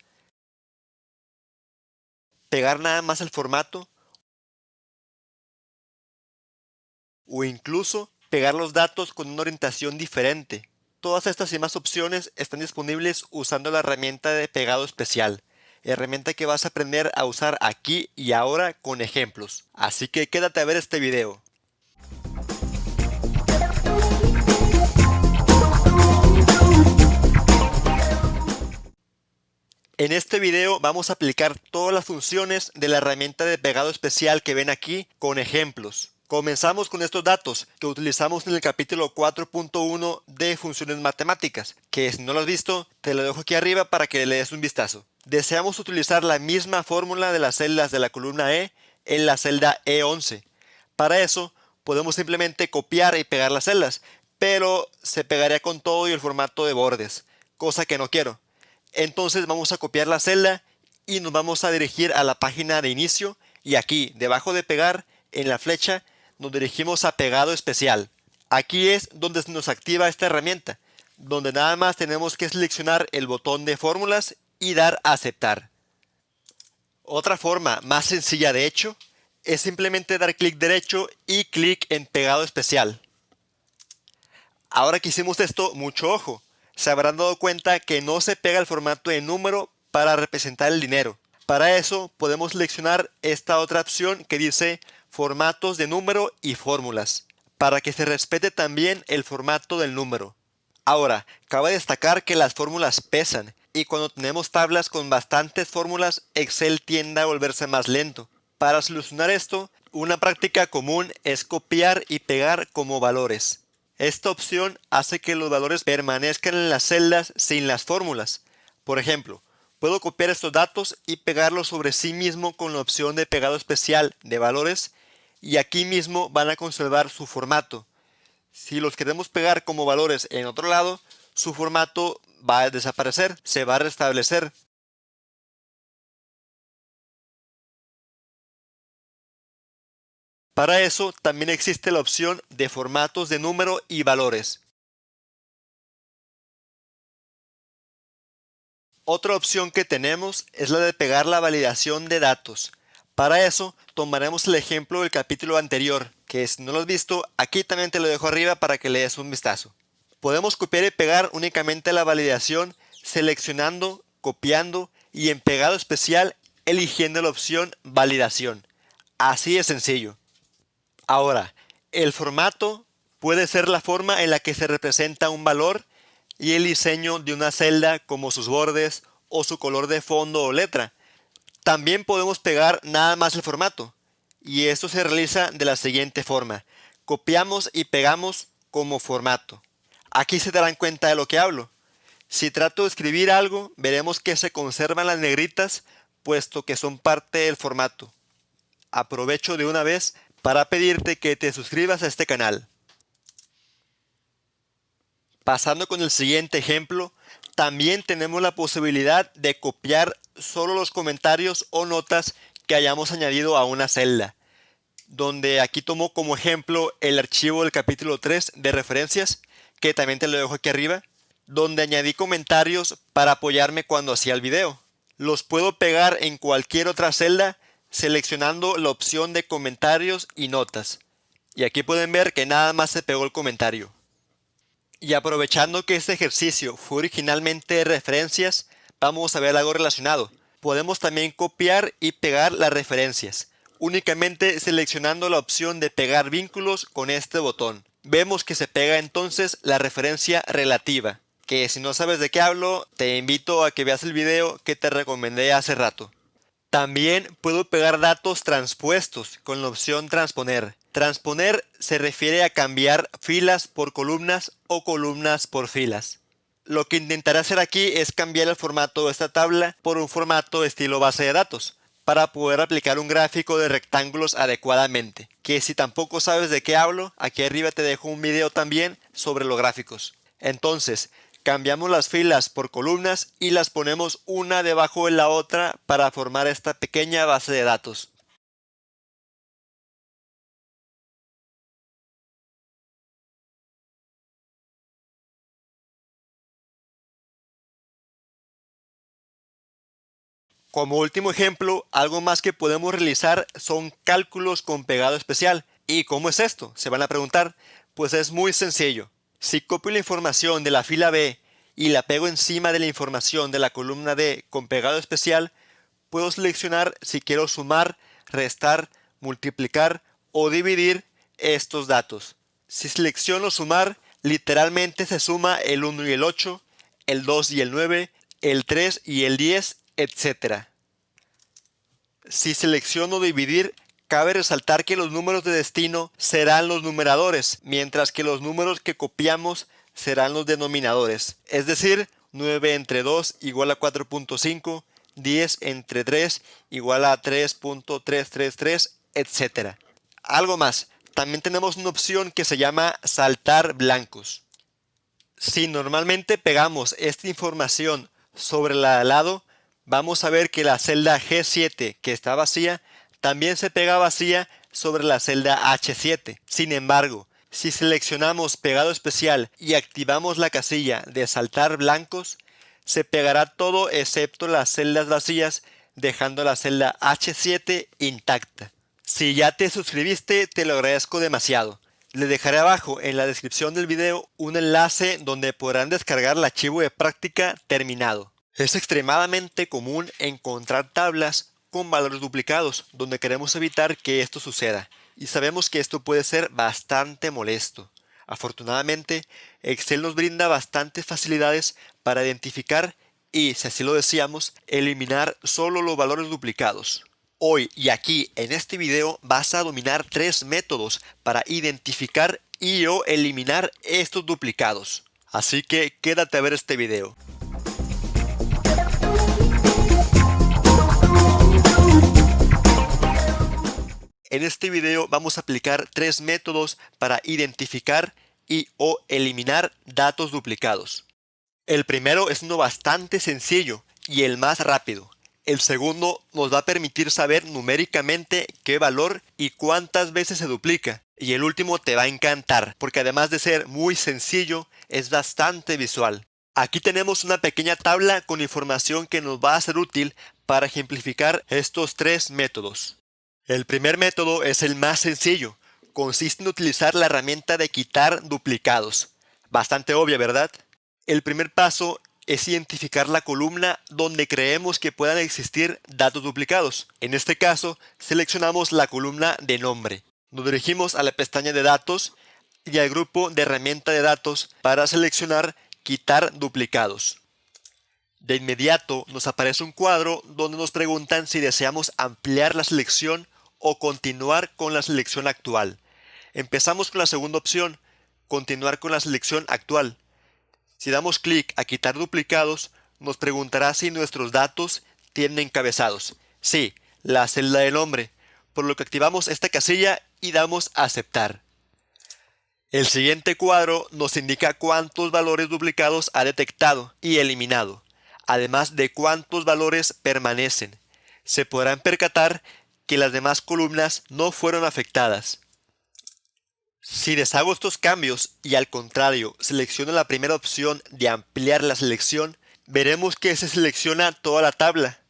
Speaker 1: pegar nada más el formato o incluso pegar los datos con una orientación diferente. Todas estas y más opciones están disponibles usando la herramienta de pegado especial, herramienta que vas a aprender a usar aquí y ahora con ejemplos. Así que quédate a ver este video. En este video vamos a aplicar todas las funciones de la herramienta de pegado especial que ven aquí con ejemplos. Comenzamos con estos datos que utilizamos en el capítulo 4.1 de funciones matemáticas, que si no lo has visto, te lo dejo aquí arriba para que le des un vistazo. Deseamos utilizar la misma fórmula de las celdas de la columna E en la celda E11. Para eso, podemos simplemente copiar y pegar las celdas, pero se pegaría con todo y el formato de bordes, cosa que no quiero. Entonces vamos a copiar la celda y nos vamos a dirigir a la página de inicio y aquí, debajo de pegar, en la flecha, nos dirigimos a pegado especial. Aquí es donde se nos activa esta herramienta, donde nada más tenemos que seleccionar el botón de fórmulas y dar a aceptar. Otra forma más sencilla de hecho es simplemente dar clic derecho y clic en pegado especial. Ahora que hicimos esto, mucho ojo. Se habrán dado cuenta que no se pega el formato de número para representar el dinero. Para eso podemos seleccionar esta otra opción que dice formatos de número y fórmulas, para que se respete también el formato del número. Ahora, cabe destacar que las fórmulas pesan y cuando tenemos tablas con bastantes fórmulas, Excel tiende a volverse más lento. Para solucionar esto, una práctica común es copiar y pegar como valores. Esta opción hace que los valores permanezcan en las celdas sin las fórmulas. Por ejemplo, puedo copiar estos datos y pegarlos sobre sí mismo con la opción de pegado especial de valores y aquí mismo van a conservar su formato. Si los queremos pegar como valores en otro lado, su formato va a desaparecer, se va a restablecer. Para eso también existe la opción de formatos de número y valores. Otra opción que tenemos es la de pegar la validación de datos. Para eso tomaremos el ejemplo del capítulo anterior, que si no lo has visto, aquí también te lo dejo arriba para que le des un vistazo. Podemos copiar y pegar únicamente la validación seleccionando, copiando y en pegado especial eligiendo la opción validación. Así de sencillo. Ahora, el formato puede ser la forma en la que se representa un valor y el diseño de una celda como sus bordes o su color de fondo o letra. También podemos pegar nada más el formato y esto se realiza de la siguiente forma. Copiamos y pegamos como formato. Aquí se darán cuenta de lo que hablo. Si trato de escribir algo, veremos que se conservan las negritas puesto que son parte del formato. Aprovecho de una vez para pedirte que te suscribas a este canal. Pasando con el siguiente ejemplo, también tenemos la posibilidad de copiar solo los comentarios o notas que hayamos añadido a una celda, donde aquí tomo como ejemplo el archivo del capítulo 3 de referencias, que también te lo dejo aquí arriba, donde añadí comentarios para apoyarme cuando hacía el video. Los puedo pegar en cualquier otra celda seleccionando la opción de comentarios y notas. Y aquí pueden ver que nada más se pegó el comentario. Y aprovechando que este ejercicio fue originalmente de referencias, vamos a ver algo relacionado. Podemos también copiar y pegar las referencias, únicamente seleccionando la opción de pegar vínculos con este botón. Vemos que se pega entonces la referencia relativa, que si no sabes de qué hablo, te invito a que veas el video que te recomendé hace rato. También puedo pegar datos transpuestos con la opción transponer. Transponer se refiere a cambiar filas por columnas o columnas por filas. Lo que intentaré hacer aquí es cambiar el formato de esta tabla por un formato estilo base de datos, para poder aplicar un gráfico de rectángulos adecuadamente. Que si tampoco sabes de qué hablo, aquí arriba te dejo un video también sobre los gráficos. Entonces, cambiamos las filas por columnas y las ponemos una debajo de la otra para formar esta pequeña base de datos. Como último ejemplo, algo más que podemos realizar son cálculos con pegado especial. ¿Y cómo es esto? Se van a preguntar. Pues es muy sencillo. Si copio la información de la fila B y la pego encima de la información de la columna D con pegado especial, puedo seleccionar si quiero sumar, restar, multiplicar o dividir estos datos. Si selecciono sumar, literalmente se suma el 1 y el 8, el 2 y el 9, el 3 y el 10, etc. Si selecciono dividir, cabe resaltar que los números de destino serán los numeradores, mientras que los números que copiamos serán los denominadores. Es decir, 9 entre 2 igual a 4.5, 10 entre 3 igual a 3.333, etc. Algo más, también tenemos una opción que se llama saltar blancos. Si normalmente pegamos esta información sobre la de al lado, vamos a ver que la celda G7 que está vacía también se pega vacía sobre la celda H7. Sin embargo, si seleccionamos pegado especial y activamos la casilla de saltar blancos, se pegará todo excepto las celdas vacías, dejando la celda H7 intacta. Si ya te suscribiste, te lo agradezco demasiado. Le dejaré abajo en la descripción del video un enlace donde podrán descargar el archivo de práctica terminado. Es extremadamente común encontrar tablas con valores duplicados donde queremos evitar que esto suceda, y sabemos que esto puede ser bastante molesto. Afortunadamente, Excel nos brinda bastantes facilidades para identificar y, si así lo deseamos, eliminar solo los valores duplicados. Hoy y aquí en este video vas a dominar 3 métodos para identificar y o eliminar estos duplicados. Así que quédate a ver este video. En este video vamos a aplicar 3 métodos para identificar y o eliminar datos duplicados. El primero es uno bastante sencillo y el más rápido. El segundo nos va a permitir saber numéricamente qué valor y cuántas veces se duplica. Y el último te va a encantar, porque además de ser muy sencillo, es bastante visual. Aquí tenemos una pequeña tabla con información que nos va a ser útil para ejemplificar estos 3 métodos. El primer método es el más sencillo. Consiste en utilizar la herramienta de quitar duplicados. Bastante obvia, ¿verdad? El primer paso es identificar la columna donde creemos que puedan existir datos duplicados. En este caso, seleccionamos la columna de nombre. Nos dirigimos a la pestaña de datos y al grupo de herramienta de datos para seleccionar quitar duplicados. De inmediato nos aparece un cuadro donde nos preguntan si deseamos ampliar la selección o continuar con la selección actual. Empezamos con la segunda opción, continuar con la selección actual. Si damos clic a quitar duplicados, nos preguntará si nuestros datos tienen encabezados. Sí, la celda del nombre, por lo que activamos esta casilla y damos a aceptar. El siguiente cuadro nos indica cuántos valores duplicados ha detectado y eliminado, además de cuántos valores permanecen. Se podrán percatar que las demás columnas no fueron afectadas. Si deshago estos cambios y al contrario selecciono la primera opción de ampliar la selección, veremos que se selecciona toda la tabla.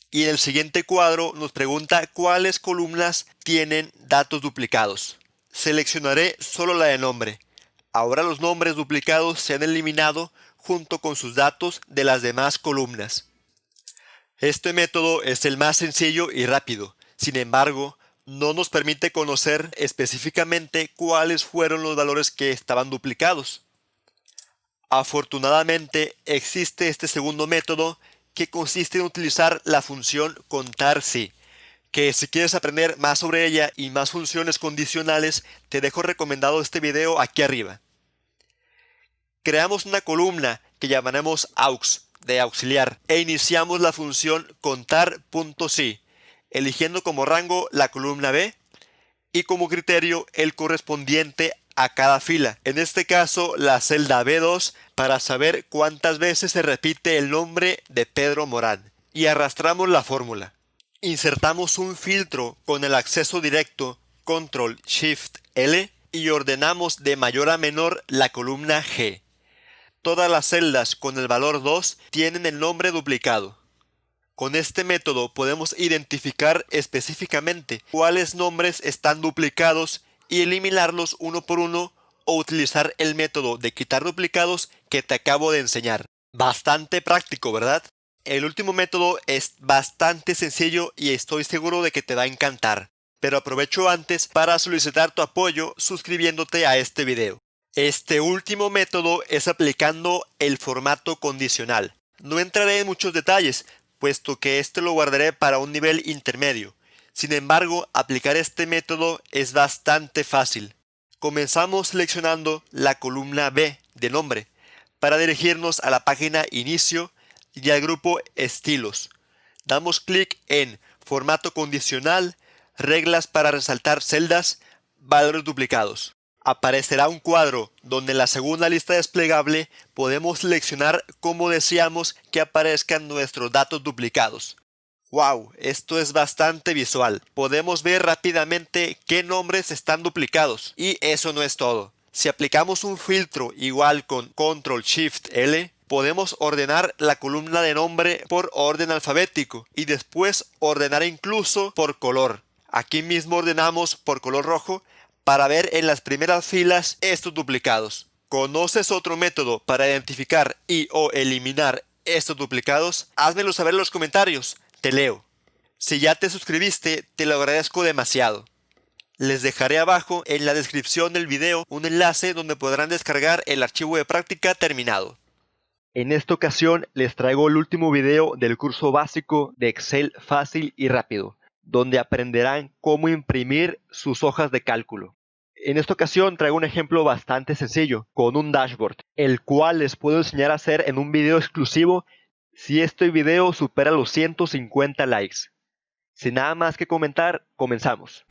Speaker 1: Y en el siguiente cuadro nos pregunta cuáles columnas tienen datos duplicados. Seleccionaré solo la de nombre. Ahora los nombres duplicados se han eliminado junto con sus datos de las demás columnas. Este método es el más sencillo y rápido. Sin embargo, no nos permite conocer específicamente cuáles fueron los valores que estaban duplicados. Afortunadamente, existe este segundo método que consiste en utilizar la función contar si, que si quieres aprender más sobre ella y más funciones condicionales, te dejo recomendado este video aquí arriba. Creamos una columna que llamaremos aux, de auxiliar, e iniciamos la función contar.si, eligiendo como rango la columna B y como criterio el correspondiente a cada fila. En este caso la celda B2 para saber cuántas veces se repite el nombre de Pedro Morán. Y arrastramos la fórmula. Insertamos un filtro con el acceso directo Ctrl+Shift+L y ordenamos de mayor a menor la columna G. Todas las celdas con el valor 2 tienen el nombre duplicado. Con este método podemos identificar específicamente cuáles nombres están duplicados y eliminarlos uno por uno o utilizar el método de quitar duplicados que te acabo de enseñar. Bastante práctico, ¿verdad? El último método es bastante sencillo y estoy seguro de que te va a encantar. Pero aprovecho antes para solicitar tu apoyo suscribiéndote a este video. Este último método es aplicando el formato condicional. No entraré en muchos detalles, puesto que este lo guardaré para un nivel intermedio. Sin embargo, aplicar este método es bastante fácil. Comenzamos seleccionando la columna B de nombre para dirigirnos a la página Inicio y al grupo Estilos. Damos clic en Formato condicional, Reglas para resaltar celdas, Valores duplicados. Aparecerá un cuadro donde en la segunda lista desplegable podemos seleccionar cómo deseamos que aparezcan nuestros datos duplicados. ¡Wow! Esto es bastante visual. Podemos ver rápidamente qué nombres están duplicados. Y eso no es todo. Si aplicamos un filtro igual con Ctrl+Shift+L, podemos ordenar la columna de nombre por orden alfabético y después ordenar incluso por color. Aquí mismo ordenamos por color rojo para ver en las primeras filas estos duplicados. ¿Conoces otro método para identificar y o eliminar estos duplicados? Házmelo saber en los comentarios. Te leo. Si ya te suscribiste, te lo agradezco demasiado. Les dejaré abajo en la descripción del video un enlace donde podrán descargar el archivo de práctica terminado. En esta ocasión les traigo el último video del curso básico de Excel fácil y rápido, donde aprenderán cómo imprimir sus hojas de cálculo. En esta ocasión traigo un ejemplo bastante sencillo, con un dashboard, el cual les puedo enseñar a hacer en un video exclusivo si este video supera los 150 likes. Sin nada más que comentar, comenzamos.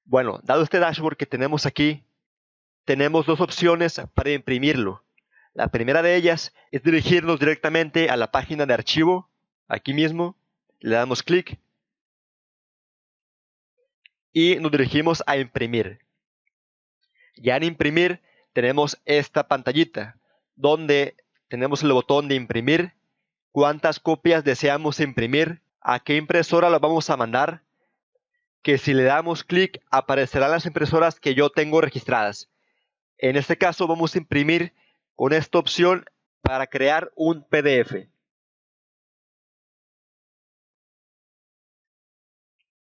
Speaker 1: Bueno, dado este dashboard que tenemos aquí, tenemos dos opciones para imprimirlo. La primera de ellas es dirigirnos directamente a la página de archivo, aquí mismo, le damos clic y nos dirigimos a imprimir. Ya en imprimir tenemos esta pantallita donde tenemos el botón de imprimir, cuántas copias deseamos imprimir, a qué impresora lo vamos a mandar, que si le damos clic aparecerán las impresoras que yo tengo registradas. En este caso vamos a imprimir con esta opción para crear un PDF.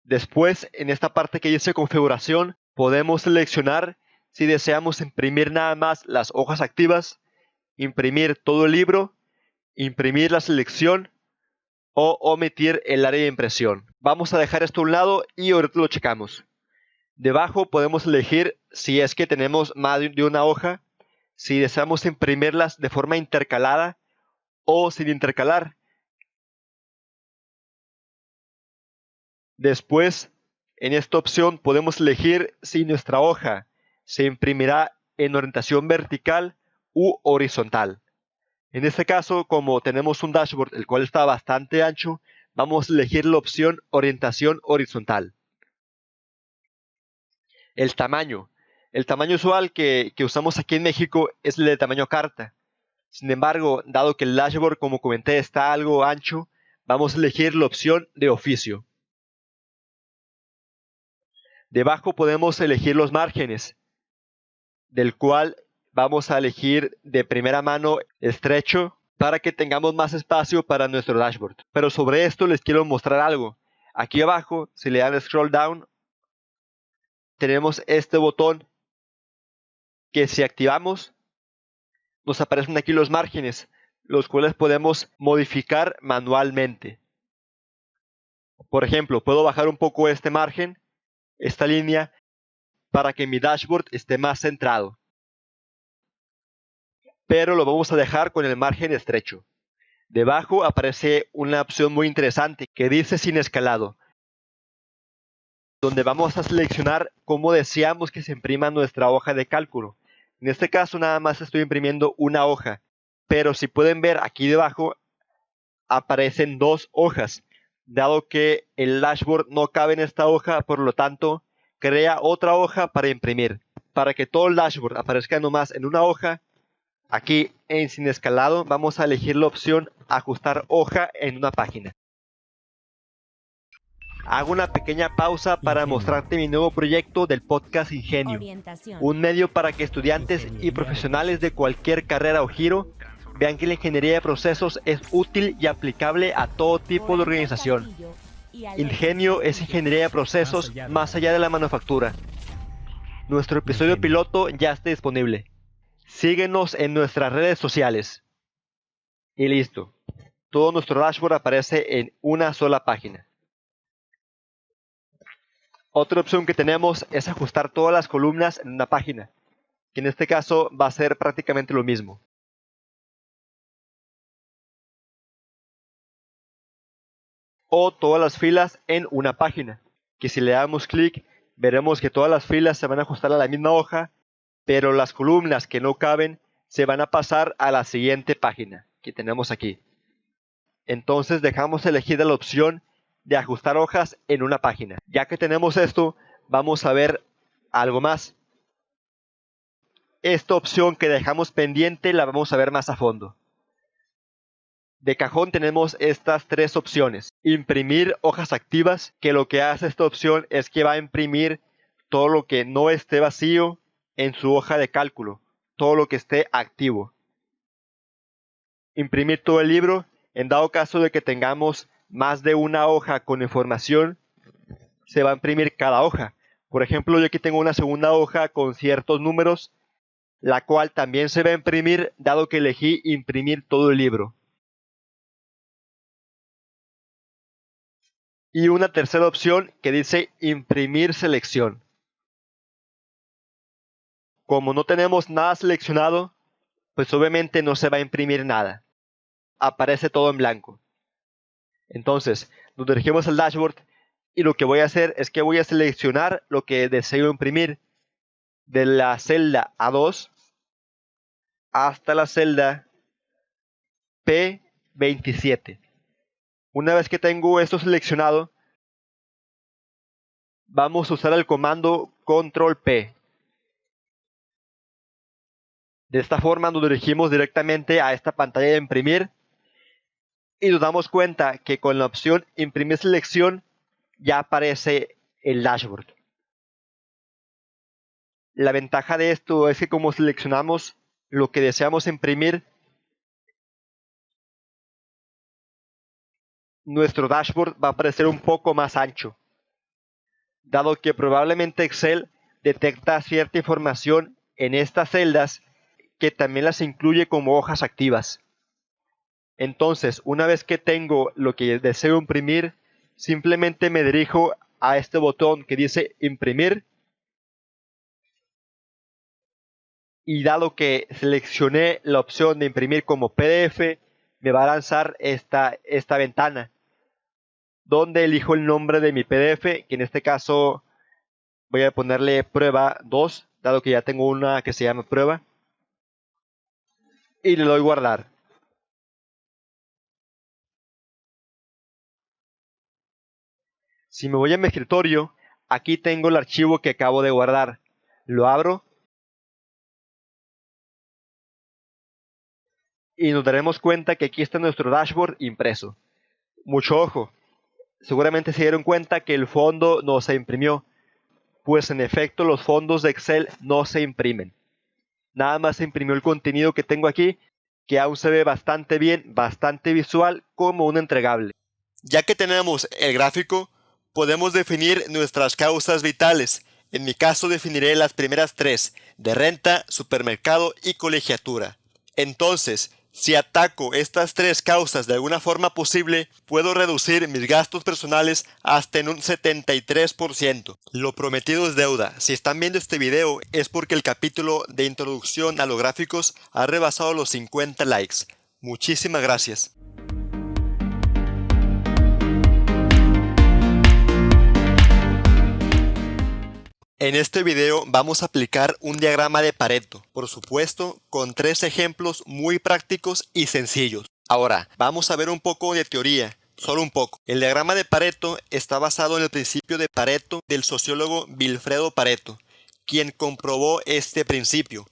Speaker 1: Después, en esta parte que dice configuración, podemos seleccionar si deseamos imprimir nada más las hojas activas, imprimir todo el libro, imprimir la selección o omitir el área de impresión. Vamos a dejar esto a un lado y ahorita lo checamos. Debajo podemos elegir si es que tenemos más de una hoja, si deseamos imprimirlas de forma intercalada o sin intercalar. Después, en esta opción podemos elegir si nuestra hoja se imprimirá en orientación vertical u horizontal. En este caso, como tenemos un dashboard el cual está bastante ancho, vamos a elegir la opción orientación horizontal. El tamaño. El tamaño usual que usamos aquí en México es el de tamaño carta. Sin embargo, dado que el dashboard, como comenté, está algo ancho, vamos a elegir la opción de oficio. Debajo podemos elegir los márgenes, del cual vamos a elegir de primera mano estrecho para que tengamos más espacio para nuestro dashboard. Pero sobre esto les quiero mostrar algo. Aquí abajo, si le dan scroll down, tenemos este botón que si activamos, nos aparecen aquí los márgenes, los cuales podemos modificar manualmente. Por ejemplo, puedo bajar un poco este margen, esta línea, para que mi dashboard esté más centrado. Pero lo vamos a dejar con el margen estrecho. Debajo aparece una opción muy interesante que dice sin escalado, donde vamos a seleccionar cómo deseamos que se imprima nuestra hoja de cálculo. En este caso nada más estoy imprimiendo una hoja, pero si pueden ver aquí debajo aparecen dos hojas, dado que el dashboard no cabe en esta hoja, por lo tanto crea otra hoja para imprimir. Para que todo el dashboard aparezca nomás en una hoja, aquí en sin escalado vamos a elegir la opción ajustar hoja en una página. Hago una pequeña pausa para mostrarte mi nuevo proyecto del podcast Ingenio, un medio para que estudiantes y profesionales de cualquier carrera o giro vean que la ingeniería de procesos es útil y aplicable a todo tipo de organización. Ingenio es ingeniería de procesos más allá de la manufactura. Nuestro episodio piloto ya está disponible. Síguenos en nuestras redes sociales. Y listo. Todo nuestro dashboard aparece en una sola página. Otra opción que tenemos es ajustar todas las columnas en una página, que en este caso va a ser prácticamente lo mismo. O todas las filas en una página, que si le damos clic veremos que todas las filas se van a ajustar a la misma hoja, pero las columnas que no caben se van a pasar a la siguiente página que tenemos aquí. Entonces dejamos elegida la opción de ajustar hojas en una página. Ya que tenemos esto, vamos a ver algo más. Esta opción que dejamos pendiente la vamos a ver más a fondo. De cajón tenemos estas tres opciones. Imprimir hojas activas, que lo que hace esta opción es que va a imprimir todo lo que no esté vacío en su hoja de cálculo, todo lo que esté activo. Imprimir todo el libro, en dado caso de que tengamos más de una hoja con información, se va a imprimir cada hoja. Por ejemplo, yo aquí tengo una segunda hoja con ciertos números, la cual también se va a imprimir, dado que elegí imprimir todo el libro. Y una tercera opción que dice imprimir selección. Como no tenemos nada seleccionado, pues obviamente no se va a imprimir nada. Aparece todo en blanco. Entonces, nos dirigimos al dashboard y lo que voy a hacer es que voy a seleccionar lo que deseo imprimir de la celda A2 hasta la celda P27. Una vez que tengo esto seleccionado, vamos a usar el comando Control P. De esta forma nos dirigimos directamente a esta pantalla de imprimir y nos damos cuenta que con la opción imprimir selección ya aparece el dashboard. La ventaja de esto es que como seleccionamos lo que deseamos imprimir, nuestro dashboard va a aparecer un poco más ancho, dado que probablemente Excel detecta cierta información en estas celdas que también las incluye como hojas activas. Entonces, una vez que tengo lo que deseo imprimir, simplemente me dirijo a este botón que dice imprimir. Y dado que seleccioné la opción de imprimir como PDF, me va a lanzar esta ventana, donde elijo el nombre de mi PDF, que en este caso voy a ponerle prueba 2, dado que ya tengo una que se llama prueba. Y le doy guardar. Si me voy a mi escritorio, aquí tengo el archivo que acabo de guardar. Lo abro y nos daremos cuenta que aquí está nuestro dashboard impreso. Mucho ojo, seguramente se dieron cuenta que el fondo no se imprimió, pues en efecto los fondos de Excel no se imprimen. Nada más se imprimió el contenido que tengo aquí, que aún se ve bastante bien, bastante visual, como un entregable. Ya que tenemos el gráfico, podemos definir nuestras causas vitales. En mi caso definiré las primeras tres, de renta, supermercado y colegiatura. Entonces, si ataco estas tres causas de alguna forma posible, puedo reducir mis gastos personales hasta en un 73%. Lo prometido es deuda. Si están viendo este video es porque el capítulo de introducción a los gráficos ha rebasado los 50 likes. Muchísimas gracias. En este video vamos a aplicar un diagrama de Pareto, por supuesto, con 3 ejemplos muy prácticos y sencillos. Ahora, vamos a ver un poco de teoría, solo un poco. El diagrama de Pareto está basado en el principio de Pareto del sociólogo Vilfredo Pareto, quien comprobó este principio.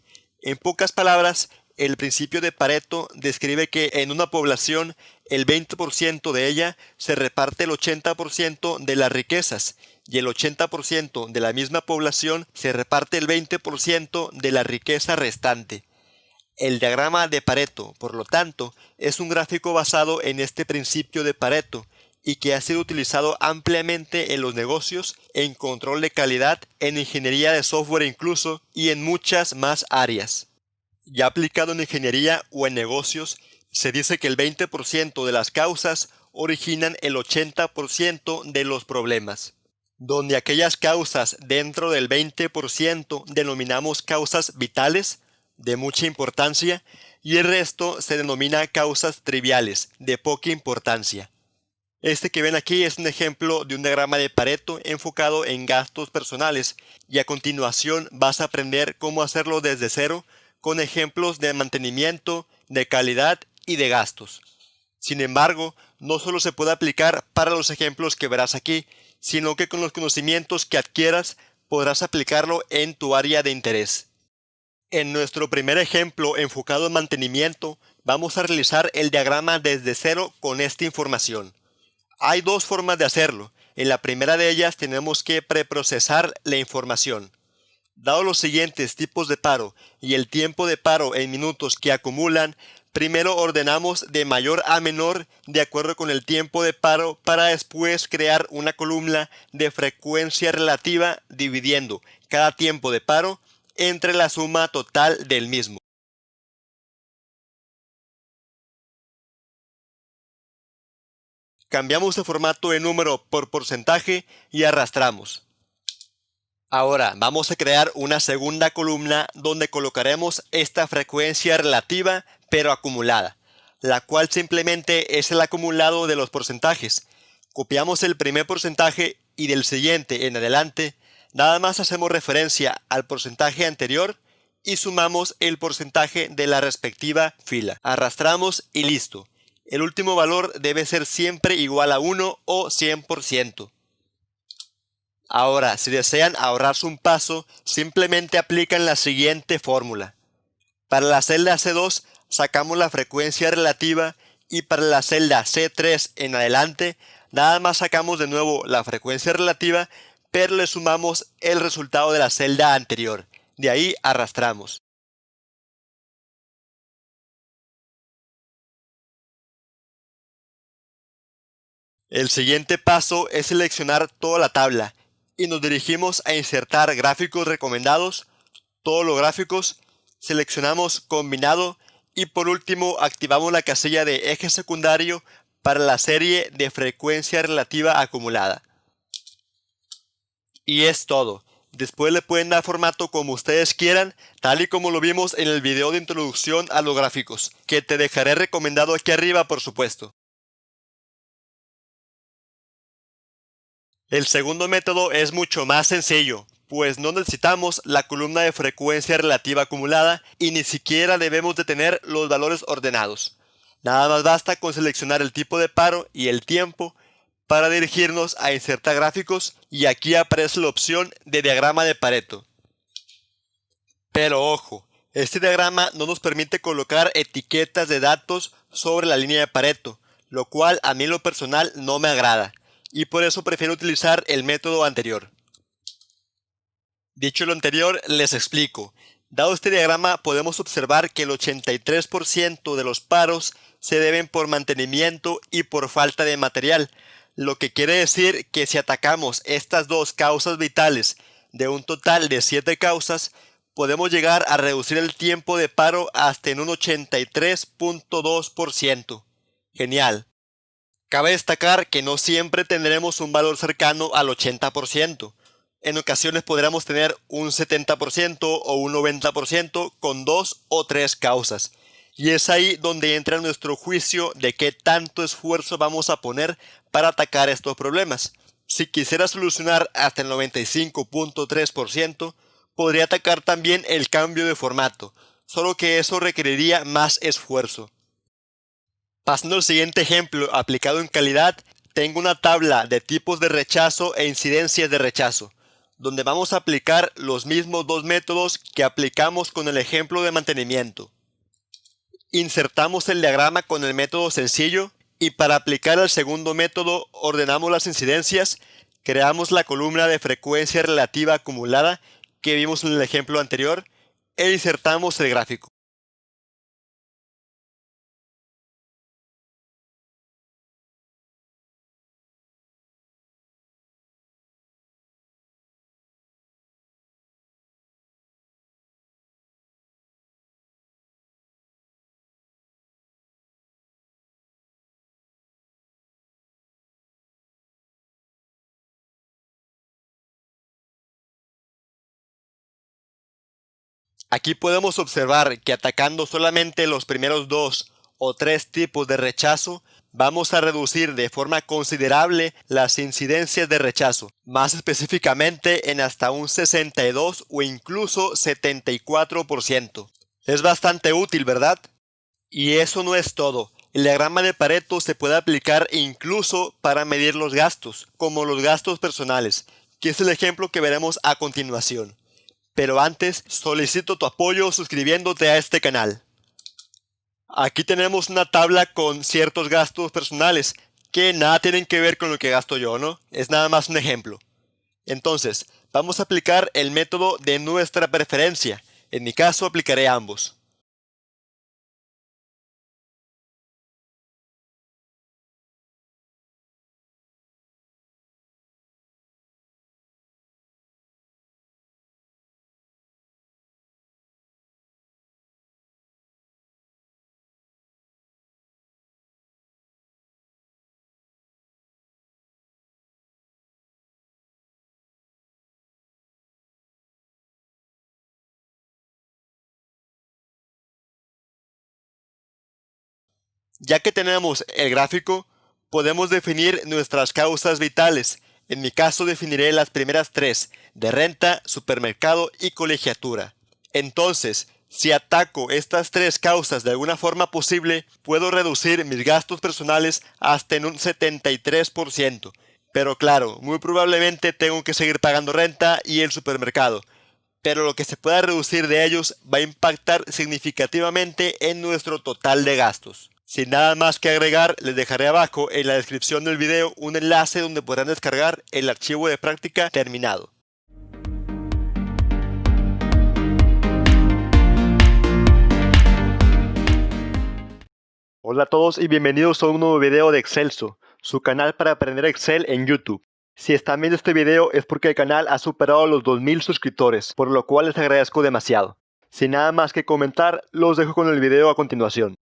Speaker 1: En pocas palabras, el principio de Pareto describe que en una población el 20% de ella se reparte el 80% de las riquezas y el 80% de la misma población se reparte el 20% de la riqueza restante. El diagrama de Pareto, por lo tanto, es un gráfico basado en este principio de Pareto y que ha sido utilizado ampliamente en los negocios, en control de calidad, en ingeniería de software incluso y en muchas más áreas. Ya aplicado en ingeniería o en negocios, se dice que el 20% de las causas originan el 80% de los problemas. donde aquellas causas dentro del 20% denominamos causas vitales de mucha importancia y el resto se denomina causas triviales de poca importancia. Este que ven aquí es un ejemplo de un diagrama de Pareto enfocado en gastos personales y a continuación vas a aprender cómo hacerlo desde cero con ejemplos de mantenimiento, de calidad y de gastos. Sin embargo, no solo se puede aplicar para los ejemplos que verás aquí, sino que con los conocimientos que adquieras podrás aplicarlo en tu área de interés. En nuestro primer ejemplo enfocado en mantenimiento, vamos a realizar el diagrama desde cero con esta información. Hay dos formas de hacerlo. En la primera de ellas tenemos que preprocesar la información. Dado los siguientes tipos de paro y el tiempo de paro en minutos que acumulan, primero ordenamos de mayor a menor de acuerdo con el tiempo de paro para después crear una columna de frecuencia relativa dividiendo cada tiempo de paro entre la suma total del mismo. Cambiamos de formato de número por porcentaje y arrastramos. Ahora vamos a crear una segunda columna donde colocaremos esta frecuencia relativa pero acumulada, la cual simplemente es el acumulado de los porcentajes. Copiamos el primer porcentaje y del siguiente en adelante, nada más hacemos referencia al porcentaje anterior y sumamos el porcentaje de la respectiva fila. Arrastramos y listo. El último valor debe ser siempre igual a 1 o 100%. Ahora, si desean ahorrarse un paso, simplemente aplican la siguiente fórmula. Para la celda C2 sacamos la frecuencia relativa y para la celda C3 en adelante nada más sacamos de nuevo la frecuencia relativa, pero le sumamos el resultado de la celda anterior. De ahí arrastramos. El siguiente paso es seleccionar toda la tabla y nos dirigimos a insertar gráficos recomendados, todos los gráficos, seleccionamos combinado y por último activamos la casilla de eje secundario para la serie de frecuencia relativa acumulada. Y es todo. Después le pueden dar formato como ustedes quieran, tal y como lo vimos en el video de introducción a los gráficos, que te dejaré recomendado aquí arriba por supuesto. El segundo método es mucho más sencillo, pues no necesitamos la columna de frecuencia relativa acumulada y ni siquiera debemos de tener los valores ordenados. Nada más basta con seleccionar el tipo de paro y el tiempo para dirigirnos a insertar gráficos y aquí aparece la opción de diagrama de Pareto. Pero ojo, este diagrama no nos permite colocar etiquetas de datos sobre la línea de Pareto, lo cual a mí en lo personal no me agrada, y por eso prefiero utilizar el método anterior. Dicho lo anterior, les explico. Dado este diagrama, podemos observar que el 83% de los paros se deben por mantenimiento y por falta de material, lo que quiere decir que si atacamos estas dos causas vitales de un total de 7 causas, podemos llegar a reducir el tiempo de paro hasta en un 83.2%. Genial. Cabe destacar que no siempre tendremos un valor cercano al 80%. En ocasiones podríamos tener un 70% o un 90% con dos o tres causas. Y es ahí donde entra nuestro juicio de qué tanto esfuerzo vamos a poner para atacar estos problemas. Si quisiera solucionar hasta el 95.3%, podría atacar también el cambio de formato, solo que eso requeriría más esfuerzo. Pasando al siguiente ejemplo aplicado en calidad, tengo una tabla de tipos de rechazo e incidencias de rechazo, donde vamos a aplicar los mismos dos métodos que aplicamos con el ejemplo de mantenimiento. Insertamos el diagrama con el método sencillo y para aplicar el segundo método ordenamos las incidencias, creamos la columna de frecuencia relativa acumulada que vimos en el ejemplo anterior e insertamos el gráfico. Aquí podemos observar que atacando solamente los primeros 2 o 3 tipos de rechazo, vamos a reducir de forma considerable las incidencias de rechazo, más específicamente en hasta un 62 o incluso 74%. Es bastante útil, ¿verdad? Y eso no es todo. El diagrama de Pareto se puede aplicar incluso para medir los gastos, como los gastos personales, que es el ejemplo que veremos a continuación. Pero antes, solicito tu apoyo suscribiéndote a este canal. Aquí tenemos una tabla con ciertos gastos personales que nada tienen que ver con lo que gasto yo, ¿no? Es nada más un ejemplo. Entonces, vamos a aplicar el método de nuestra preferencia. En mi caso, aplicaré ambos. Ya que tenemos el gráfico, podemos definir nuestras causas vitales. En mi caso definiré las primeras 3, de renta, supermercado y colegiatura. Entonces, si ataco estas 3 causas de alguna forma posible, puedo reducir mis gastos personales hasta en un 73%. Pero claro, muy probablemente tengo que seguir pagando renta y el supermercado. Pero lo que se pueda reducir de ellos va a impactar significativamente en nuestro total de gastos. Sin nada más que agregar, les dejaré abajo en la descripción del video un enlace donde podrán descargar el archivo de práctica terminado. Hola a todos y bienvenidos a un nuevo video de Excelso, su canal para aprender Excel en YouTube. Si están viendo este video es porque el canal ha superado los 2000 suscriptores, por lo cual les agradezco demasiado. Sin nada más que comentar, los dejo con el video a continuación.